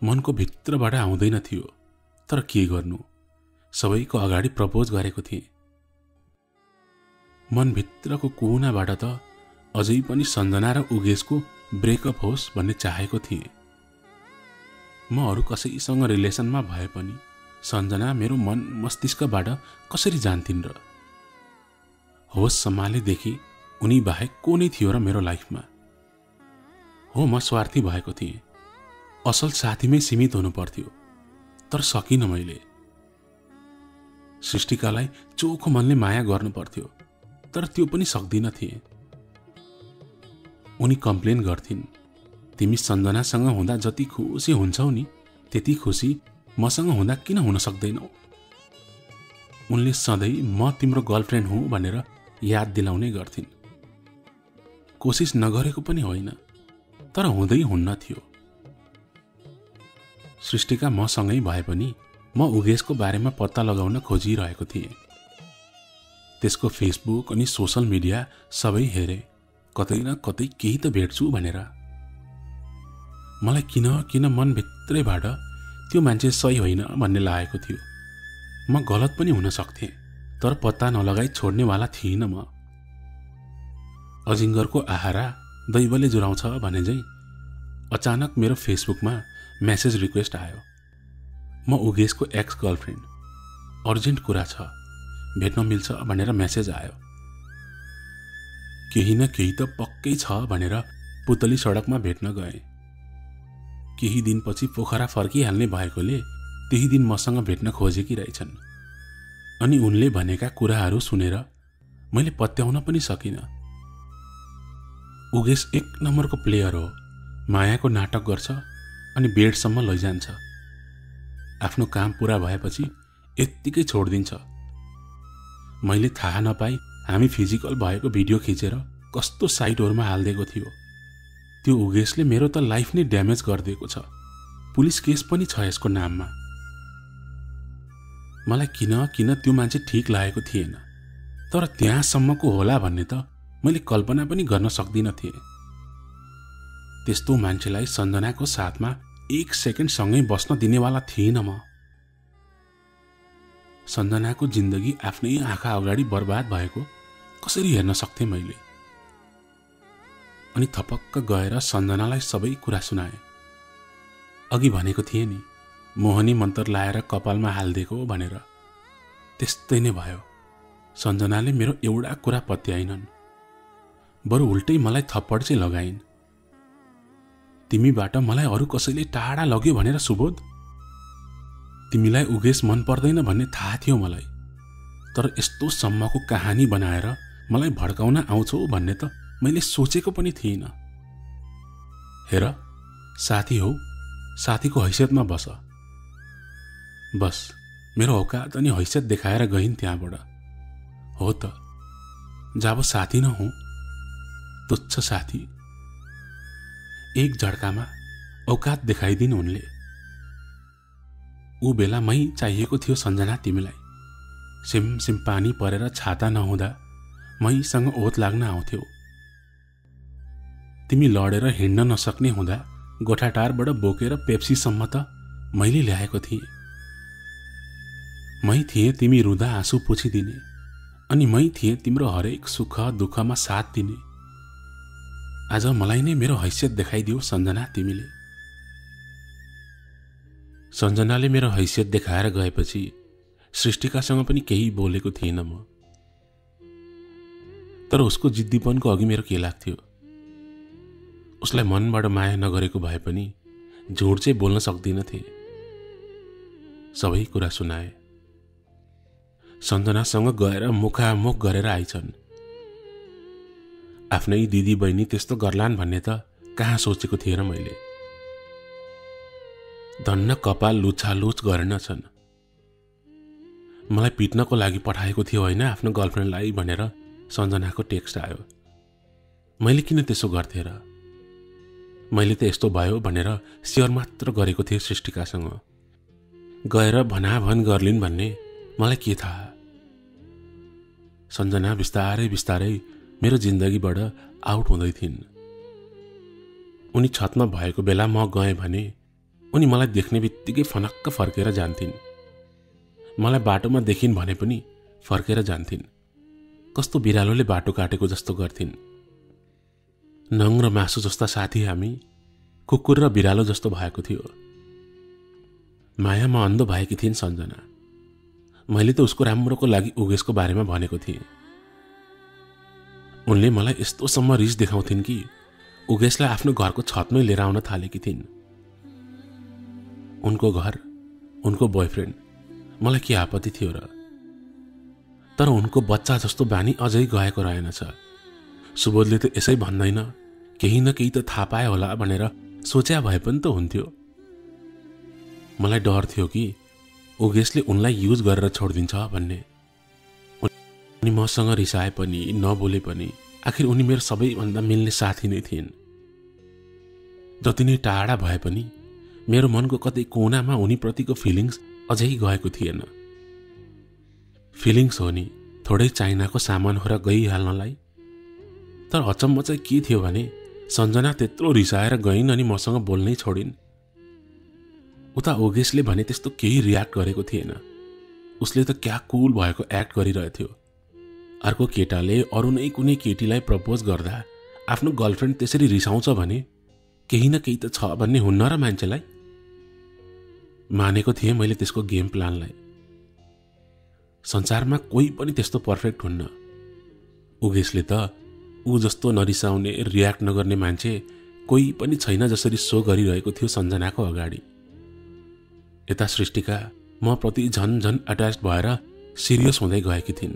मनको भित्रबाट आउँदैन थियो, तर के गर्नु, सबैको अगाडि प्रपोज गरेको थिएँ। मनभित्रको कुनाबाट त अझै पनि सञ्जना र उगेशको ब्रेकअप होस् भन्ने चाहेको थिएँ। म अरू कसैसँग रिलेसनमा भए पनि सञ्जना मेरो मन मस्तिष्कबाट कसरी जान्थिन् र? होस् सम्हालेदेखि उनी बाहेक को नै थियो र मेरो लाइफमा? हो, म स्वार्थी भएको थिएँ। असल साथीमै सीमित हुनु पर्थ्यो, तर सकिनँ मैले। सृष्टिकालाई चोखो मनले माया गर्नु पर्थ्यो, तर त्यो पनि सक्दिन थिएँ। उनी कम्प्लेन गर्थिन्, तिमी सञ्जनासँग हुँदा जति खुसी हुन्छौ नि त्यति खुसी मसँग हुँदा किन हुन सक्दैनौ? उनले सधैँ म तिम्रो गर्लफ्रेन्ड हुँ भनेर याद दिलाउने गर्थिन्। कोसिस नगरेको पनि होइन, तर हुँदै हुन्न थियो। सृष्टिका मसँगै भए पनि म उगेशको बारेमा पत्ता लगाउन खोजिरहेको थिएँ। त्यसको फेसबुक अनि सोसल मिडिया सबै हेरे, कतै न कतै केही त भेट्छु भनेर। मलाई किन किन मनभित्रैबाट त्यो मान्छे सही होइन भन्ने लागेको थियो। म गलत पनि हुन सक्थेँ, तर पत्ता नलगाई छोड्नेवाला थिइनँ म। अजिङ्गरको आहारा दैवले जुराउँछ भने झैँ अचानक मेरो फेसबुकमा मेसेज रिक्वेस्ट आयो। म उगेशको एक्स गर्लफ्रेन्ड, अर्जेन्ट कुरा छ, भेट्न मिल्छ भनेर मेसेज आयो। केही न केही त पक्कै छ भनेर पुतली सडकमा भेट्न गएँ। केही दिनपछि पोखरा फर्किहाल्ने भएकोले त्यही दिन मसँग भेट्न खोजेकी रहेछन्। अनि उनले भनेका कुराहरू सुनेर मैले पत्याउन पनि सकिनँ। उगेश एक नम्बरको प्लेयर हो, मायाको नाटक गर्छ अनि बेडसम्म लैजान्छ। आफ्नो काम पूरा भएपछि यत्तिकै छोडिदिन्छ। मैले थाहा नपाई हामी फिजिकल भएको भिडियो खिचेर कस्तो साइटहरूमा हालिदिएको थियो। त्यो उगेशले मेरो त लाइफ नै ड्यामेज गरिदिएको छ। पुलिस केस पनि छ यसको नाममा। मलाई किन किन त्यो मान्छे ठिक लागेको थिएन, तर त्यहाँसम्मको होला भन्ने त मैले कल्पना पनि गर्न सक्दिन थिएँ। त्यस्तो मान्छेलाई सञ्जनाको साथमा एक सेकेन्ड सँगै बस्न दिनेवाला थिइनँ म। सञ्जनाको जिन्दगी आफ्नै आँखा अगाडि बर्बाद भएको कसरी हेर्न सक्थेँ मैले? अनि थपक्क गएर सञ्जनालाई सबै कुरा सुनाएँ। अघि भनेको थिएँ नि, मोहनी मन्त्र लाएर कपालमा हालिदिएको भनेर, त्यस्तै नै भयो। सञ्जनाले मेरो एउटा कुरा पत्याइनन्, बरु उल्टै मलाई थप्पड चाहिँ लगाइन्। तिमीबाट मलाई अरू कसैले टाढा लग्यो भनेर सुबोध? तिमीलाई उगेश मन पर्दैन भन्ने थाहा थियो मलाई, तर यस्तो सम्मको कहानी बनाएर मलाई भड्काउन आउँछौ भन्ने त मैले सोचेको पनि थिइनँ। हेर, साथी हौ, साथीको हैसियतमा बस। बस मेरो औकात अनि हैसियत देखाएर गइन् त्यहाँबाट। हो त, जब साथी न हूँ, तुच्छ साथी। एक झड्कामा औकात देखाइदिन् उनले। ऊ बेला मै चाहिएको थियो सञ्जना तिमीलाई। सिम पानी परेर छाता नहुँदा मैसँग ओत लाग्न आउँथ्यौ। तिमी लडेर हिँड्न नसक्ने हुँदा गोठाटारबाट बोकेर पेप्सीसम्म त मैले ल्याएको थिएँ। मै थिएँ तिमी रुँदा आँसु पुछिदिने, अनि मै थिएँ तिम्रो हरेक सुख दुःखमा साथ दिने। आज मलाई नै मेरो हैसियत देखाइदियो सञ्जना तिमीले। सञ्जनाले मेरो हैसियत देखाएर गएपछि सृष्टिकासँग पनि केही बोलेको थिएन म। तर उसको जिद्दीपनको अघि मेरो के लाग्थ्यो? उसलाई मनबाट माया नगरेको भए पनि झुट चाहिँ बोल्न सक्दिन थिएँ। सबै कुरा सुनाए। सञ्जनासँग गएर मुखामुख गरेर आइछन्। आफ्नै दिदी बहिनी त्यस्तो गर्लान् भन्ने त कहाँ सोचेको थिएन मैले। धन्न कपाल लुछालुछ गरेनछन्। मलाई पिट्नको लागि पठाएको थियो होइन आफ्नो गर्लफ्रेन्डलाई भनेर सञ्जनाको टेक्स्ट आयो। मैले किन त्यसो गर्थेँ र? मैले त यस्तो भयो भनेर सेयर मात्र गरेको थिएँ सृष्टिकासँग। गएर भनाभन गर्लिन् भन्ने मलाई के थाहा। सञ्जना बिस्तारै बिस्तारै मेरो जिन्दगीबाट आउट हुँदै थिइन्। उनी छतमा भएको बेला म गएँ भने उनी मलाई देख्ने बित्तिकै फनक्क फर्केर जान्थिन्। मलाई बाटोमा देखिन् भने पनि फर्केर जान्थिन्। कस्तो बिरालोले बाटो काटेको जस्तो गर्थिन्। नङ र मासु जस्ता साथी हामी कुकुर र बिरालो जस्तो भएको थियो। मायामा अन्धो भएकी थिइन् सञ्जना। मैले त उसको राम्रोको लागि उगेशको बारेमा भनेको थिएँ। उनले मलाई यस्तोसम्म रिस देखाउँथिन् कि उगेशलाई आफ्नो घरको छतमै लिएर आउन थालेकी थिइन्। उनको घर, उनको बोयफ्रेन्ड, मलाई के आपत्ति थियो र? तर उनको बच्चा जस्तो बानी अझै गएको रहेनछ। सुबोधले त यसै भन्दैन, केही न केही त थाहा पाए होला भनेर सोच्या भए पनि त हुन्थ्यो। मलाई डर थियो कि उगेशले उनलाई युज गरेर छोडिदिन्छ भन्ने। उनी मसँग रिसाए पनि नबोले पनि आखिर उनी मेरो सबैभन्दा मिल्ने साथी नै थिइन्। जति नै टाढा भए पनि मेरो मनको कतै कोनामा उनीप्रतिको फिलिङ्स अझै गएको थिएन। फिलिङ्स हो नि, थोरै चाइनाको सामान हो र गइहाल्नलाई। तर अचम्म चाहिँ के थियो भने सञ्जना त्यत्रो रिसाएर गइन् अनि मसँग बोल्नै छोडिन्। उता ओगेशले भने त्यस्तो केही रियाक्ट गरेको थिएन। उसले त क्या कुल भएको एक्ट गरिरहेथ्यो। अर्को केटाले अरू नै कुनै केटीलाई प्रपोज गर्दा आफ्नो गर्लफ्रेन्ड त्यसरी रिसाउँछ भने केही न केही त छ भन्ने हुन्न र मान्छेलाई। मानेको थिएँ मैले त्यसको गेम प्लानलाई। संसारमा कोही पनि त्यस्तो पर्फेक्ट हुन्न। उगेशले त ऊ जस्तो नरिसाउने रियाक्ट नगर्ने मान्छे कोही पनि छैन जसरी सो गरिरहेको थियो सञ्जनाको अगाडि। यता सृष्टिका म प्रति झन झन अट्याच भएर सिरियस हुँदै गएकी थिइन्।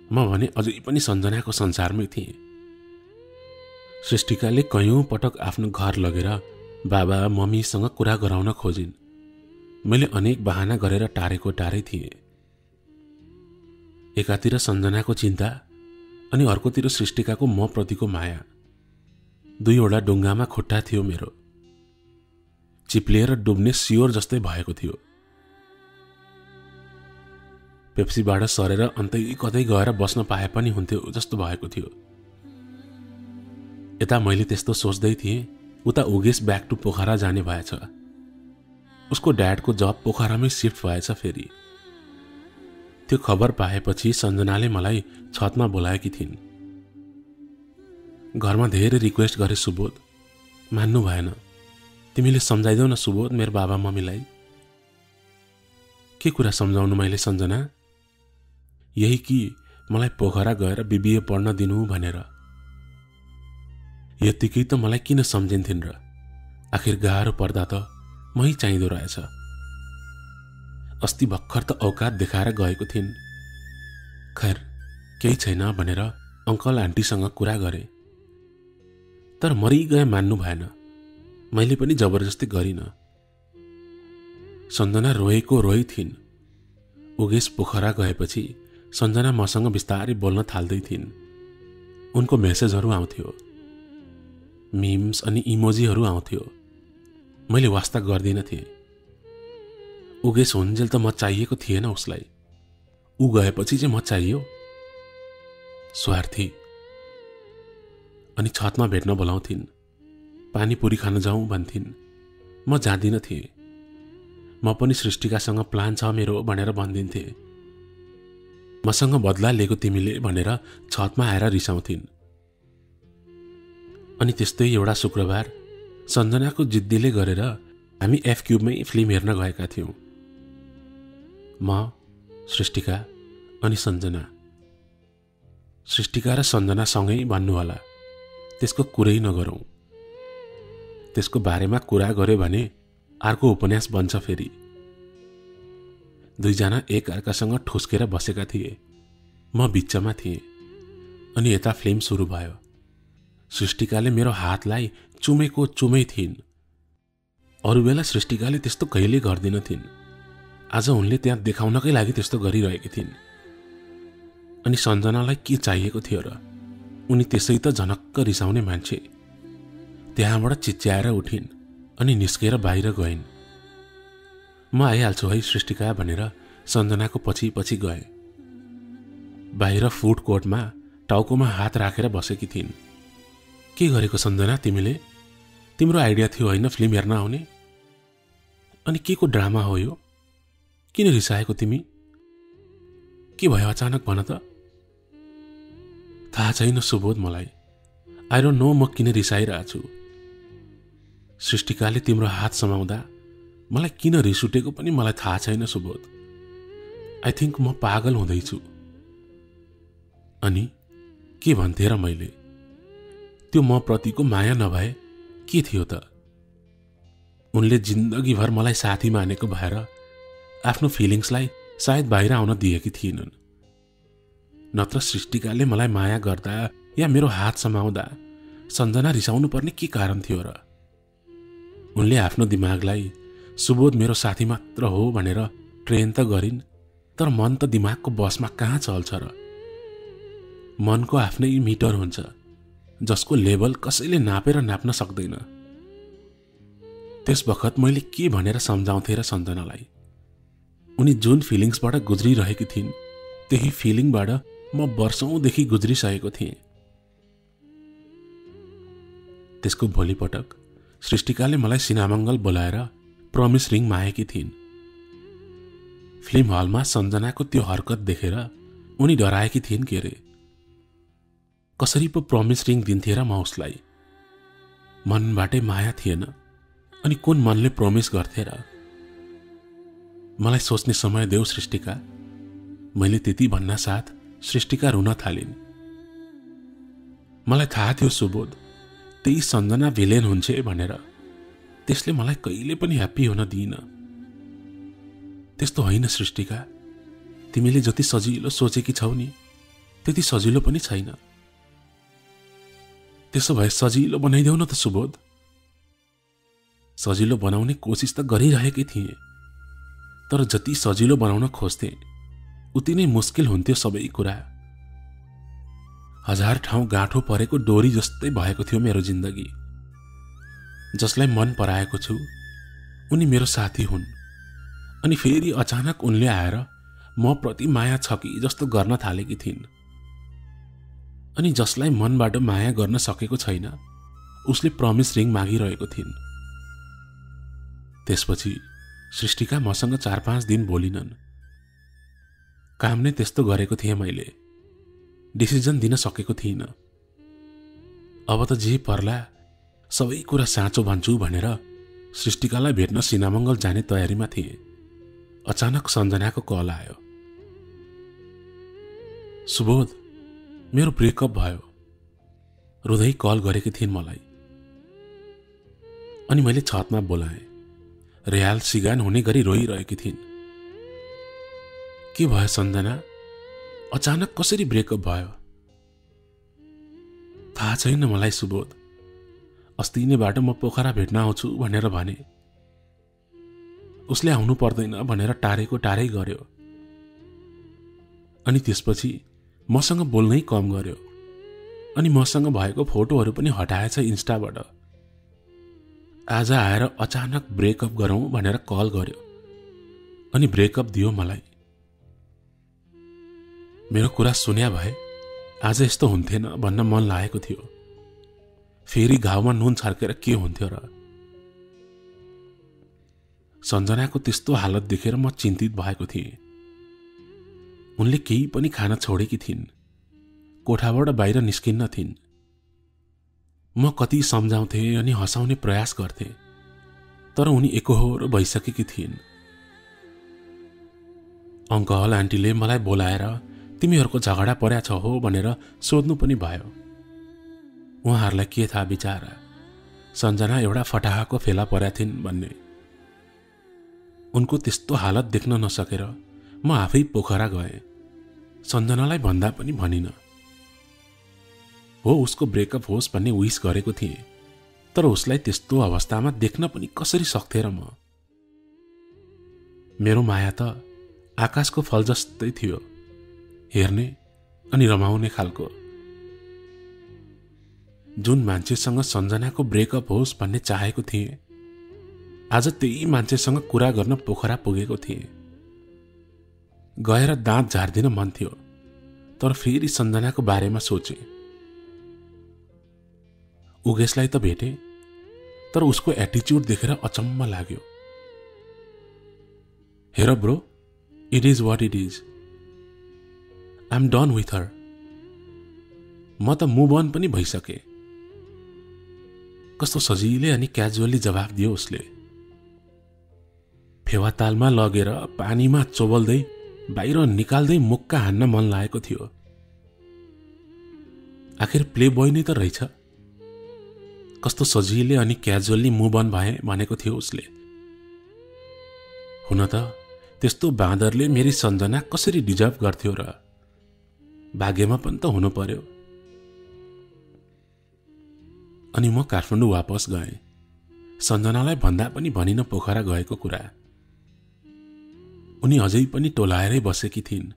म भने अझै पनि सञ्जनाको संसारमै थिएँ। सृष्टिकाले कयौं पटक आफ्नो घर लगेर बाबा मम्मीसँग कुरा गराउन खोजिन्। मैले अनेक बहाना गरेर टारेको टारै थिएँ। एकातिर सञ्जनाको चिन्ता अनि अर्कोतिर सृष्टिकाको म प्रतिको माया। दुईवटा डुङ्गामा खुट्टा थियो मेरो। चिप्लिएर डुब्ने सियोर जस्तै भएको थियो। पेप्सीबाट सरेर अन्तै कतै गएर बस्न पाए पनि हुन्थ्यो जस्तो भएको थियो। यता मैले त्यस्तो सोच्दै थिएँ, उता उगेश ब्याक टु पोखरा जाने भएछ। उसको ड्याडको जब पोखरामै शिफ्ट भएछ फेरि। त्यो खबर पाएपछि सञ्जनाले मलाई छतमा बोलाएकी थिइन्। घरमा धेरै रिक्वेस्ट गरे सुबोध, मान्नु भएन। तिमीले सम्झाइदेऊ न सुबोध मेरो बाबा मम्मीलाई। के कुरा सम्झाउनु मैले सञ्जना? यही कि मलाई पोखरा गएर बिबिए पढ्न दिनु भनेर। यतिकै त मलाई किन सम्झिन्थिन् र? आखिर गाह्रो पर्दा त मै चाहिँदो रहेछ। अस्ति भर्खर त औकात देखाएर गएको थिइन्। खैर केही छैन भनेर अङ्कल आन्टीसँग कुरा गरे। तर मरिगए मान्नु भएन। मैले पनि जबरजस्ती गरिन। सञ्जना रोएको रोइ थिइन्। उगेश पोखरा गएपछि सञ्जना मसँग बिस्तारै बोल्न थाल्दै थिइन्। उनको मेसेजहरू आउँथ्यो, मिम्स अनि इमोजीहरू आउँथ्यो। मैले वास्ता गर्दिन थिएँ। उगेश हुन्जेल त म चाहिएको थिएन उसलाई। ऊ गएपछि चाहिँ म चाहियो। स्वार्थी। अनि छतमा भेट्न बोलाउँथिन्। पानीपुरी खान जाउँ भन्थिन्। म जाँदिन थिएँ। म पनि सृष्टिकासँग प्लान छ मेरो भनेर भनिदिन्थे। मसँग बदला लिएको तिमीले भनेर छतमा आएर रिसाउँथिन्। अनि त्यस्तै एउटा शुक्रबार सञ्जनाको जिद्दीले गरेर हामी एफ क्युबमै फिल्म हेर्न गएका थियौँ। म, सृष्टिका अनि सञ्जना। सृष्टिका र सञ्जना सँगै भन्नु होला, त्यसको कुरै नगरौँ। त्यसको बारेमा कुरा गर्यो भने अर्को उपन्यास बन्छ फेरि। दुईजना एक अर्कासँग ठुस्केर बसेका थिए। म बिचमा थिएँ अनि यता फिल्म सुरु भयो। सृष्टिकाले मेरो हातलाई चुमेको चुमै थिइन्। अरू बेला सृष्टिकाले त्यस्तो कहिल्यै गर्दिनथिन्। आज उनले त्यहाँ देखाउनकै लागि त्यस्तो गरिरहेकी थिइन्। अनि सञ्जनालाई के चाहिएको थियो र? उनी त्यसै त झनक्क रिसाउने मान्छे। त्यहाँबाट चिच्याएर उठिन् अनि निस्केर बाहिर गइन्। म आइहाल्छु है सृष्टिका भनेर सञ्जनाको पछि पछि गए। बाहिर फुड कोर्टमा टाउकोमा हात राखेर बसेकी थिइन्। के गरेको सञ्जना तिमीले? तिम्रो आइडिया थियो होइन फिल्म हेर्न आउने? अनि के को ड्रामा हो यो? किन रिसाएको तिमी? के भयो अचानक भन त? थाहा छैन सुबोध मलाई। आई डोन्ट नो म किन रिसाइरहेको छु। सृष्टिकाले तिम्रो हात समाउँदा मलाई किन रिस उठेको पनि मलाई थाहा छैन सुबोध। आई थिङ्क म पागल हुँदैछु। अनि के भन्थे र मैले? त्यो म प्रतिको माया नभए के थियो त? उनले जिन्दगीभर मलाई साथी मानेको भएर आफ्नो फिलिङ्सलाई सायद बाहिर आउन दिएकी थिएनन्। नत्र सृष्टिकाले मलाई माया गर्दा या मेरो हात समाउँदा सञ्जना रिसाउनु पर्ने के कारण थियो र? उनले आफ्नो दिमागलाई सुबोध मेरो साथी मात्र हो भनेर ट्रेन त गरिन्, तर मन त दिमागको बसमा कहाँ चल्छ र? मनको आफ्नै मिटर हुन्छ जसको लेभल कसैले नापेर नाप्न सक्दैन। त्यस बखत मैले के भनेर सम्झाउँथे र सञ्जनालाई? उनी जुन फिलिङ्सबाट गुज्रिरहेकी थिइन् त्यही फिलिङबाट म वर्षौंदेखि गुज्रिसकेको थिएँ। त्यसको भोलिपटक सृष्टिकाले मलाई सिनेमाङ्गल बोलाएर प्रमिस रिङ मागेकी थिइन्। फिल्म हलमा सञ्जनाको त्यो हरकत देखेर उनी डराएकी थिइन् के रे? कसरी पो प्रमिस रिङ दिन्थे र म उसलाई? मनबाटै माया थिएन अनि कुन मनले प्रमिस गर्थे र? मलाई सोच्ने समय देऊ सृष्टिका। मैले त्यति भन्ना साथ सृष्टिका रुन थालिन्। मलाई थाहा थियो सुबोध त्यही सञ्जना भिलेन हुन्छ भनेर। त्यसले मलाई कहिले पनि ह्याप्पी हुन दिइन। त्यस्तो होइन सृष्टिका। तिमीले जति सजिलो सोचेकी छौ नि त्यति सजिलो पनि छैन। त्यसो भए सजिलो बनाइदेऊ न त सुबोध। सजिलो बनाउने कोसिस त गरिरहेकै थिएँ, तर जति सजिलो बनाउन खोज्थे उति नै मुस्किल हुन्थ्यो सबै कुरा। 1000 ठाउँ गाँठो परेको डोरी जस्तै भएको थियो मेरो जिन्दगी। जसलाई मन पराएको छु उनी मेरो साथी हुन्, अनि फेरि अचानक उनले आएर म प्रति माया छ कि जस्तो गर्न थालेकी थिइन्। अनि जसलाई मनबाट माया गर्न सकेको छैन उसले प्रमिस रिङ मागिरहेको थिइन्। त्यसपछि सृष्टिका मसँग 4-5 दिन बोलिनन्। काम नै त्यस्तो गरेको थिएँ मैले। डिसिजन दिन सकेको थिइनँ। अब त जे पर्ला सबै कुरा साँचो भन्छु भनेर सृष्टिकालाई भेट्न सिनेमाङ्गल जाने तयारीमा थिएँ। अचानक सञ्जनाको कल आयो। सुबोध मेरो ब्रेकअप भयो। रुँदै कल गरेकी थिइन् मलाई। अनि मैले छतमा बोलाएँ। रेहाल सिगान हुने गरी रोइरहेकी थिइन्। के भयो सञ्जना? अचानक कसरी ब्रेकअप भयो? थाहा छैन मलाई सुबोध। अस्ति नैबाट म पोखरा भेट्न आउँछु भनेर भने। उसले आउनु पर्दैन भनेर टारेको टारै गर्यो। अनि त्यसपछि मसँग बोल्नै कम गर्यो। अनि मसँग भएको फोटोहरू पनि हटाएछ इन्स्टाबाट। आज आएर अचानक ब्रेकअप गरौँ भनेर कल गर्यो अनि ब्रेकअप दियो मलाई। मेरो कुरा सुन्या भए आज यस्तो हुन्थेन भन्न मन लागेको थियो। फेरि घाउमा नुन छर्केर के हुन्थ्यो र? सञ्जनाको त्यस्तो हालत देखेर म चिन्तित भएको थिएँ। उनले केही पनि खान छोडेकी थिइन्। कोठाबाट बाहिर निस्किन्न थिइन्। म कति सम्झाउँथे अनि हँसाउने प्रयास गर्थे, तर उनी एकोहोरो भइसकेकी थिइन्। अङ्कल आन्टीले मलाई बोलाएर तिमीहरूको झगडा पर्या छ हो भनेर सोध्नु पनि भयो। उहाँहरूलाई के थाहा बिचारा, सञ्जना एउटा फटाहाको फेला पर्या थिइन् भन्ने। उनको त्यस्तो हालत देख्न नसकेर म आफै पोखरा गएँ। सञ्जनालाई भन्दा पनि भनिन। हो, उसको ब्रेकअप होस् भन्ने विश गरेको थिएँ, तर उसलाई त्यस्तो अवस्थामा देख्न पनि कसरी सक्थे र म? मेरो माया त आकाशको फल जस्तै थियो, हेर्ने अनि रमाउने खालको। जुन मान्छेसँग सञ्जनाको ब्रेकअप होस् भन्ने चाहेको थिएँ, आज त्यही मान्छेसँग कुरा गर्न पोखरा पुगेको थिएँ। गएर दाँत झार्दिन मन थियो, तर फेरि सञ्जनाको बारेमा सोचे। उगेशलाई त भेटे, तर उसको एटिच्युड देखेर अचम्म लाग्यो। हेर bro, it is what it is. I am done with her. म त मुभ अन पनि भइसके। कस्तो सजिलै अनि क्याजुअली जवाफ दियो उसले। फेवातालमा लगेर पानीमा चोबल्दै बाहिर निकाल्दै मुक्का हान्न मन लागेको थियो। आखिर प्ले बोय नै त रहेछ। कस्तो सजिलै अनि क्याजुअली मुभ अन भए भनेको थियो उसले। हुन त त्यस्तो बाँदरले मेरी सञ्जना कसरी डिजर्भ गर्थ्यो र? भाग्यमा पनि त हुनु पर्यो। अनि म काठमाडौँ वापस गएँ, सञ्जनालाई भन्दा पनि भनिन पोखरा गएको कुरा। उनी अझै पनि टोलाएरै बसेकी थिइन्।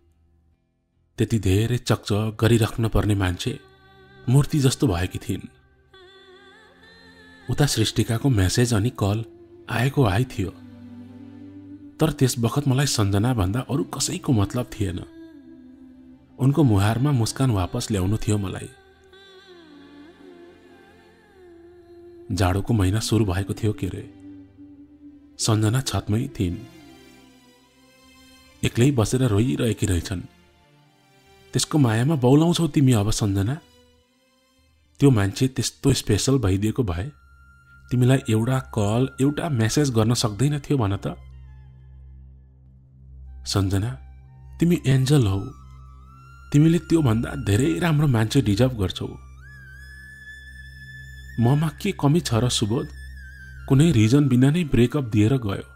त्यति धेरै चकचक गरिराख्न पर्ने मान्छे मूर्ति जस्तो भएकी थिइन्। उता सृष्टिकाको मेसेज अनि कल आएको आइ थियो, तर त्यस बखत मलाई सञ्जना भन्दा अरू कसैको मतलब थिएन। उनको मुहारमा मुस्कान वापस ल्याउनु थियो मलाई। जाडोको महिना सुरु भएको थियो के रे। सञ्जना छतमै थिइन्, एक्लै बसेर रोइरहेकी रहेछन्। त्यसको मायामा बौलाउँछौ तिमी अब सञ्जना? त्यो मान्छे त्यस्तो स्पेशल भइदिएको भए तिमीलाई एउटा कल एउटा मेसेज गर्न सक्दैन थियो भन त? सञ्जना, तिमी एन्जल हौ। तिमीले त्यो भन्दा धेरै राम्रो मान्छे डिजर्भ गर्छौ। ममा के कमी छ र सुबोध? कुनै रिजन बिना नै ब्रेकअप दिएर गयो।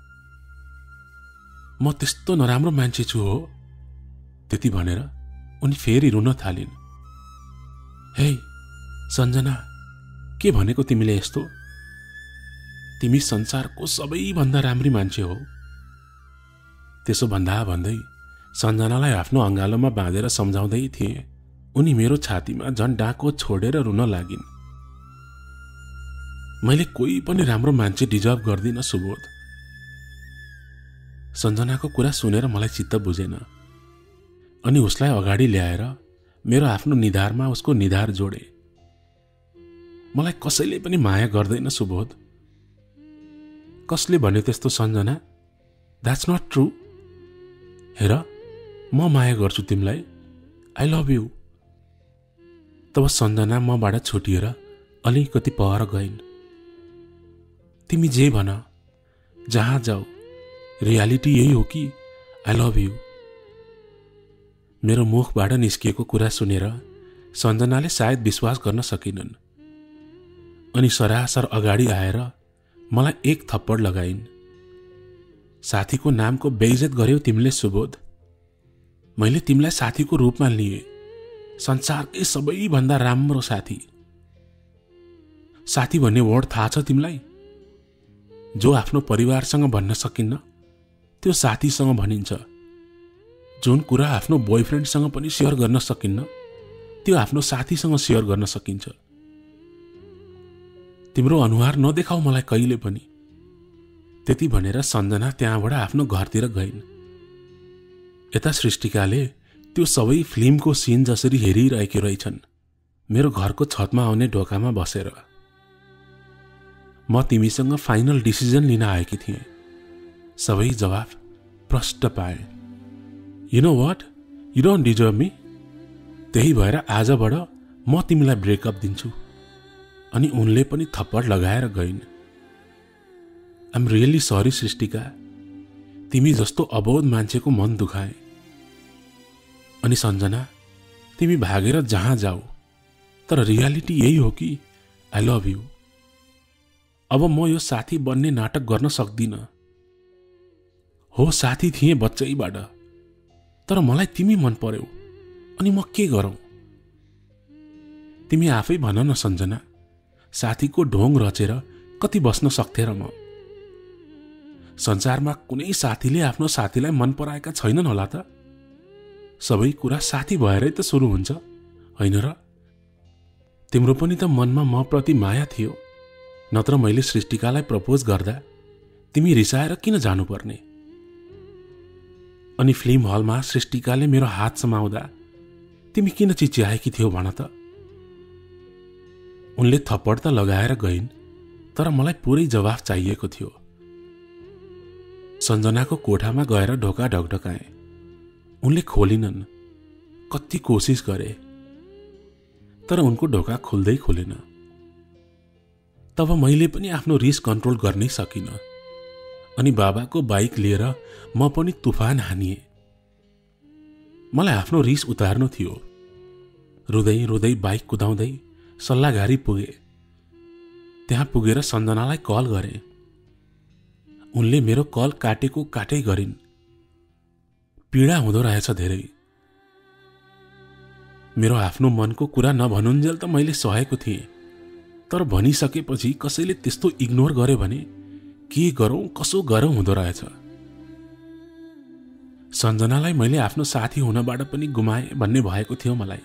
म त्यस्तो नराम्रो मान्छे छु हो? त्यति भनेर उनी फेरि रुन थालिन्। हे सञ्जना, के भनेको तिमीले यस्तो? तिमी संसारको सबैभन्दा राम्री मान्छे हो। त्यसो भन्दा भन्दै सञ्जनालाई आफ्नो अङ्गालोमा बाँधेर सम्झाउँदै थिए। उनी मेरो छातीमा झन् डाको छोडेर रुन लागिन्। मैले कोही पनि राम्रो मान्छे डिजर्भ गर्दिन सुबोध। सञ्जनाको कुरा सुनेर मलाई चित्त बुझेन, अनि उसलाई अगाडि ल्याएर मेरो आफ्नो निधारमा उसको निधार जोडे। मलाई कसैले पनि माया गर्दैन सुबोध। कसले भन्यो त्यस्तो सञ्जना? That's not true. हेर, म माया गर्छु तिमीलाई। I love you. तब सञ्जना मबाट छुटिएर अलिकति पर गइन्। तिमी जे भन, जहाँ जाऊ, रियालिटी यही हो कि आई लभ यु। मेरो मुखबाट निस्किएको कुरा सुनेर सञ्जनाले सायद विश्वास गर्न सकिनन्, अनि सरासर अगाडि आएर मलाई एक थप्पड लगाइन्। साथीको नामको बेइज्जत गर्यौ तिमीले सुबोध। मैले तिमीलाई साथीको रूपमा लिएँ, संसारकै सबैभन्दा राम्रो साथी। साथी भन्ने वर्ड थाहा छ तिमीलाई? जो आफ्नो परिवारसँग भन्न सकिन्न त्यो साथीसँग भनिन्छ। जुन कुरा आफ्नो बोयफ्रेन्डसँग पनि सेयर गर्न सकिन्न त्यो आफ्नो साथीसँग सेयर गर्न सकिन्छ। तिम्रो अनुहार नदेखाऊ मलाई कहिले पनि। त्यति भनेर सञ्जना त्यहाँबाट आफ्नो घरतिर गइन्। यता सृष्टिकाले त्यो सबै फिल्मको सिन जसरी हेरिरहेकी रहेछन्, मेरो घरको छतमा आउने ढोकामा बसेर। म तिमीसँग फाइनल डिसिजन लिन आएकी थिएँ। सबै जवाफ प्रष्ट पाए। You know what, you don't deserve me. त्यही भएर आजबाट म तिमीलाई ब्रेकअप दिन्छु। अनि उनले पनि थप्पड लगाएर गइन्। आइ एम रियली सरी सृष्टिका, तिमी जस्तो अबोध मान्छेको मन दुखाए। अनि सञ्जना, तिमी भागेर जहाँ जाऊ, तर रियालिटी यही हो कि आई लभ यु। अब म यो साथी बन्ने नाटक गर्न सक्दिन। हो साथी थिएँ बच्चैबाट, तर मलाई तिमी मन पर्यौ, अनि म के गरौँ? तिमी आफै भन न सञ्जना, साथीको ढोङ रचेर कति बस्न सक्थे र म? संसारमा कुनै साथीले आफ्नो साथीलाई मन पराएका छैनन् होला त? सबै कुरा साथी भएरै त सुरु हुन्छ, होइन र? तिम्रो पनि त मनमा म प्रति माया थियो, नत्र मैले सृष्टिकालाई प्रपोज गर्दा तिमी रिसाएर किन जानुपर्ने? अनि फिल्म हलमा सृष्टिकाले मेरो हात समाउँदा तिमी किन चिच्याएकी थियौ भन त? उनले थप्पड त लगाएर गइन्, तर मलाई पुरै जवाफ चाहिएको थियो। सञ्जनाको कोठामा गएर ढोका ढकढकाएँ, उनले खोलिनन्। कति कोसिस गरे, तर उनको ढोका खुल्दै खुलेन। तब मैले पनि आफ्नो रिस कन्ट्रोल गर्नै सकिन, अनि बाबाको बाइक लिएर म पनि तुफान हानिए। मलाई आफ्नो रिस उतार्नु थियो। रुँदै रुँदै बाइक कुदाउँदै सल्लाहघारी पुगे। त्यहाँ पुगेर सञ्जनालाई कल गरे। उनले मेरो कल काटेको काटै गरिन्। पीडा हुँदो रहेछ धेरै। मेरो आफ्नो मनको कुरा नभनुन्जेल त मैले सहेको थिएँ, तर भनिसकेपछि कसैले त्यस्तो इग्नोर गर्यो भने के गरौँ कसो गरौँ हुँदो रहेछ। सञ्जनालाई मैले आफ्नो साथी हुनबाट पनि गुमाएँ भन्ने भएको थियो मलाई।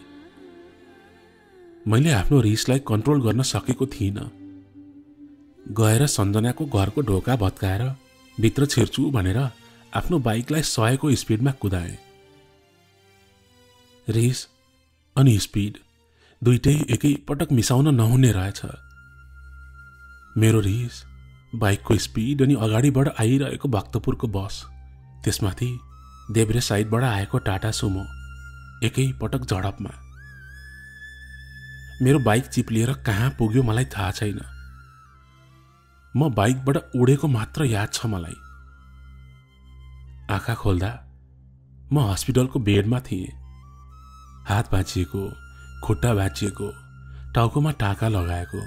मैले आफ्नो रिसलाई कन्ट्रोल गर्न सकेको थिइनँ। गएर सञ्जनाको घरको ढोका भत्काएर भित्र छिर्छु भनेर आफ्नो बाइकलाई 100 को स्पिडमा कुदाएँ। रिस अनि स्पिड दुइटै एकै पटक मिसाउन नहुने रहेछ। मेरो रिस, बाइकको स्पिड अनि अगाडिबाट आइरहेको भक्तपुरको बस, त्यसमाथि देब्रे साइडबाट आएको टाटा सुमो, एकै पटक झडपमा। मेरो बाइक चिप्लिएर कहाँ पुग्यो मलाई थाहा छैन। म बाइकबाट उडेको मात्र याद छ मलाई। आँखा खोल्दा म हस्पिटलको बेडमा थिएँ। हात भाँचिएको, खुट्टा भाँचिएको, टाउकोमा टाका लगाएको।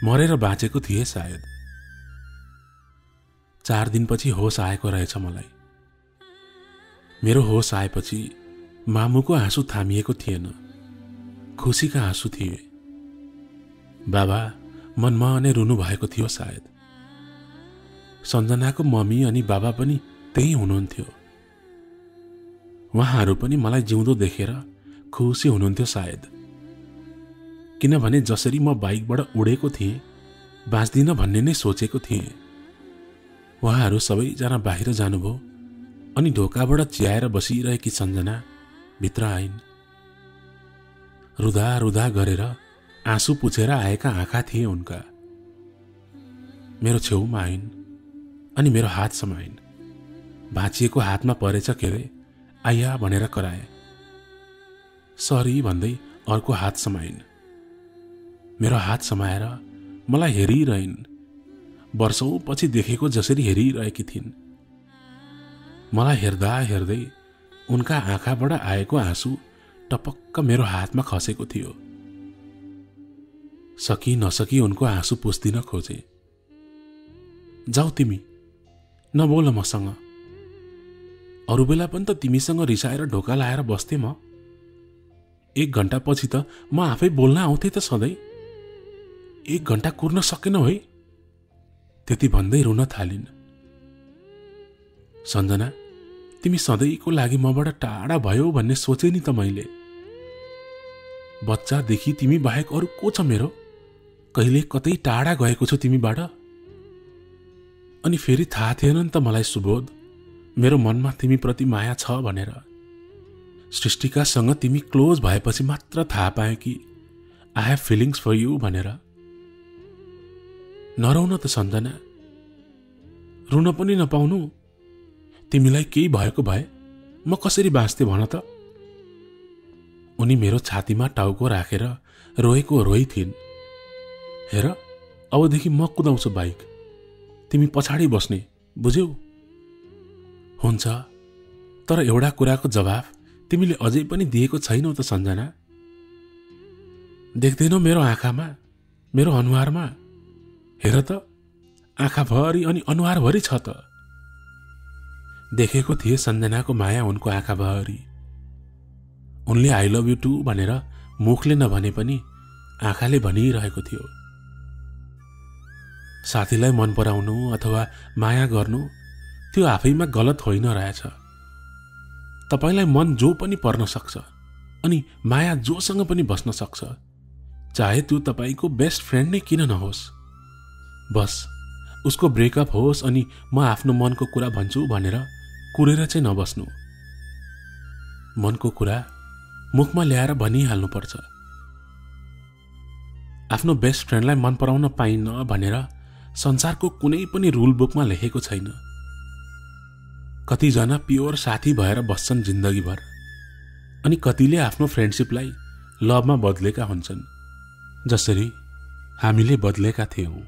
मरेर बाँचेको थिएँ सायद। 4 दिनपछि होस आएको रहेछ मलाई। मेरो होस आएपछि मामुको आँसु थामिएको थिएन, खुसीका आँसु थिए। बाबा मनमनै रुनु भएको थियो सायद। सञ्जनाको मम्मी अनि बाबा पनि त्यही हुनुहुन्थ्यो। उहाँहरू पनि मलाई जिउँदो देखेर खुसी हुनुहुन्थ्यो सायद, किनभने जसरी म बाइकबाट उडेको थिएँ बाँच्दिन भन्ने नै सोचेको थिएँ। उहाँहरू सबैजना बाहिर जानुभयो अनि ढोकाबाट चियाएर बसिरहेकी सञ्जना भित्र आइन्। रुदा रुदा गरेर आँसु पुछेर आएका आँखा थिए उनका। मेरो छेउमा आइन् अनि मेरो हात समाइन्। भाँचिएको हातमा परेछ के रे, आइया भनेर कराए। सरी भन्दै अर्को हात समाइन्। मेरो हात समाएर मलाई हेरिरहन्। वर्षौं पछि देखेको जसरी हेरिरहेकी थिइन्। मलाई हेर्दा हेर्दै उनका आँखाबाट आएको आँसु टपक्क मेरो हातमा खसेको थियो। सकी नसकी उनको आँसु पुस्दिन खोजे। जाऊ तिमी, नबोल मसँग। अरू बेला पनि त तिमीसँग रिसाएर ढोका लाएर बस्थे म। 1 घण्टा पछि त म आफै बोल्न आउँथे त सधैँ। 1 घण्टा कुर्न सकेनौ है? त्यति भन्दै रुन थालिन्। सञ्जना, तिमी सधैँको लागि मबाट टाढा भयो भन्ने सोचे नि त मैले। बच्चादेखि तिमी बाहेक अरू को छ मेरो? कहिले कतै टाढा गएको छु तिमीबाट? अनि फेरि थाहा थिएन नि त मलाई सुबोध, मेरो मनमा तिमीप्रति माया छ भनेर। सृष्टिकासँग तिमी क्लोज भएपछि मात्र थाहा पाएँ कि I have feelings for you भनेर। नरौ न त सञ्जना, रुन पनि नपाउनु। तिमीलाई केही भएको भए म कसरी बाँच्थे भन त? उनी मेरो छातीमा टाउको राखेर रोएको रोइ थिइन्। हेर, अबदेखि म कुदाउँछु बाइक, तिमी पछाडि बस्ने, बुझ्यौ? हुन्छ, तर एउटा कुराको जवाफ तिमीले अझै पनि दिएको छैनौ त सञ्जना। देख्दैनौ मेरो आँखामा, मेरो अनुहारमा? हेर त, आँखाभरि अनि अनुहारभरि छ त। देखेको थिए सञ्जनाको माया उनको आँखाभरि। उनले आई लभ यु टु भनेर मुखले नभने पनि आँखाले भनिरहेको थियो। साथीलाई मन पराउनु अथवा माया गर्नु त्यो आफैमा गलत होइन रहेछ। तपाईलाई मन जो पनि पर्न सक्छ अनि माया जोसँग पनि बस्न सक्छ, चाहे त्यो तपाईको बेस्ट फ्रेन्ड नै किन नहोस्। बस उसको ब्रेकअप होस् अनि म आफ्नो मनको कुरा भन्छु भनेर कुरेर चाहिँ नबस्नु। मनको कुरा मुखमा ल्याएर भनिहाल्नुपर्छ। आफ्नो बेस्ट फ्रेन्डलाई मन पराउन पाइन्न भनेर संसारको कुनै पनि रुल बुकमा लेखेको छैन। कतिजना प्योर साथी भएर बस्छन् जिन्दगीभर अनि कतिले आफ्नो फ्रेन्डशिपलाई लभमा बदलेका हुन्छन्, जसरी हामीले बदलेका थियौं।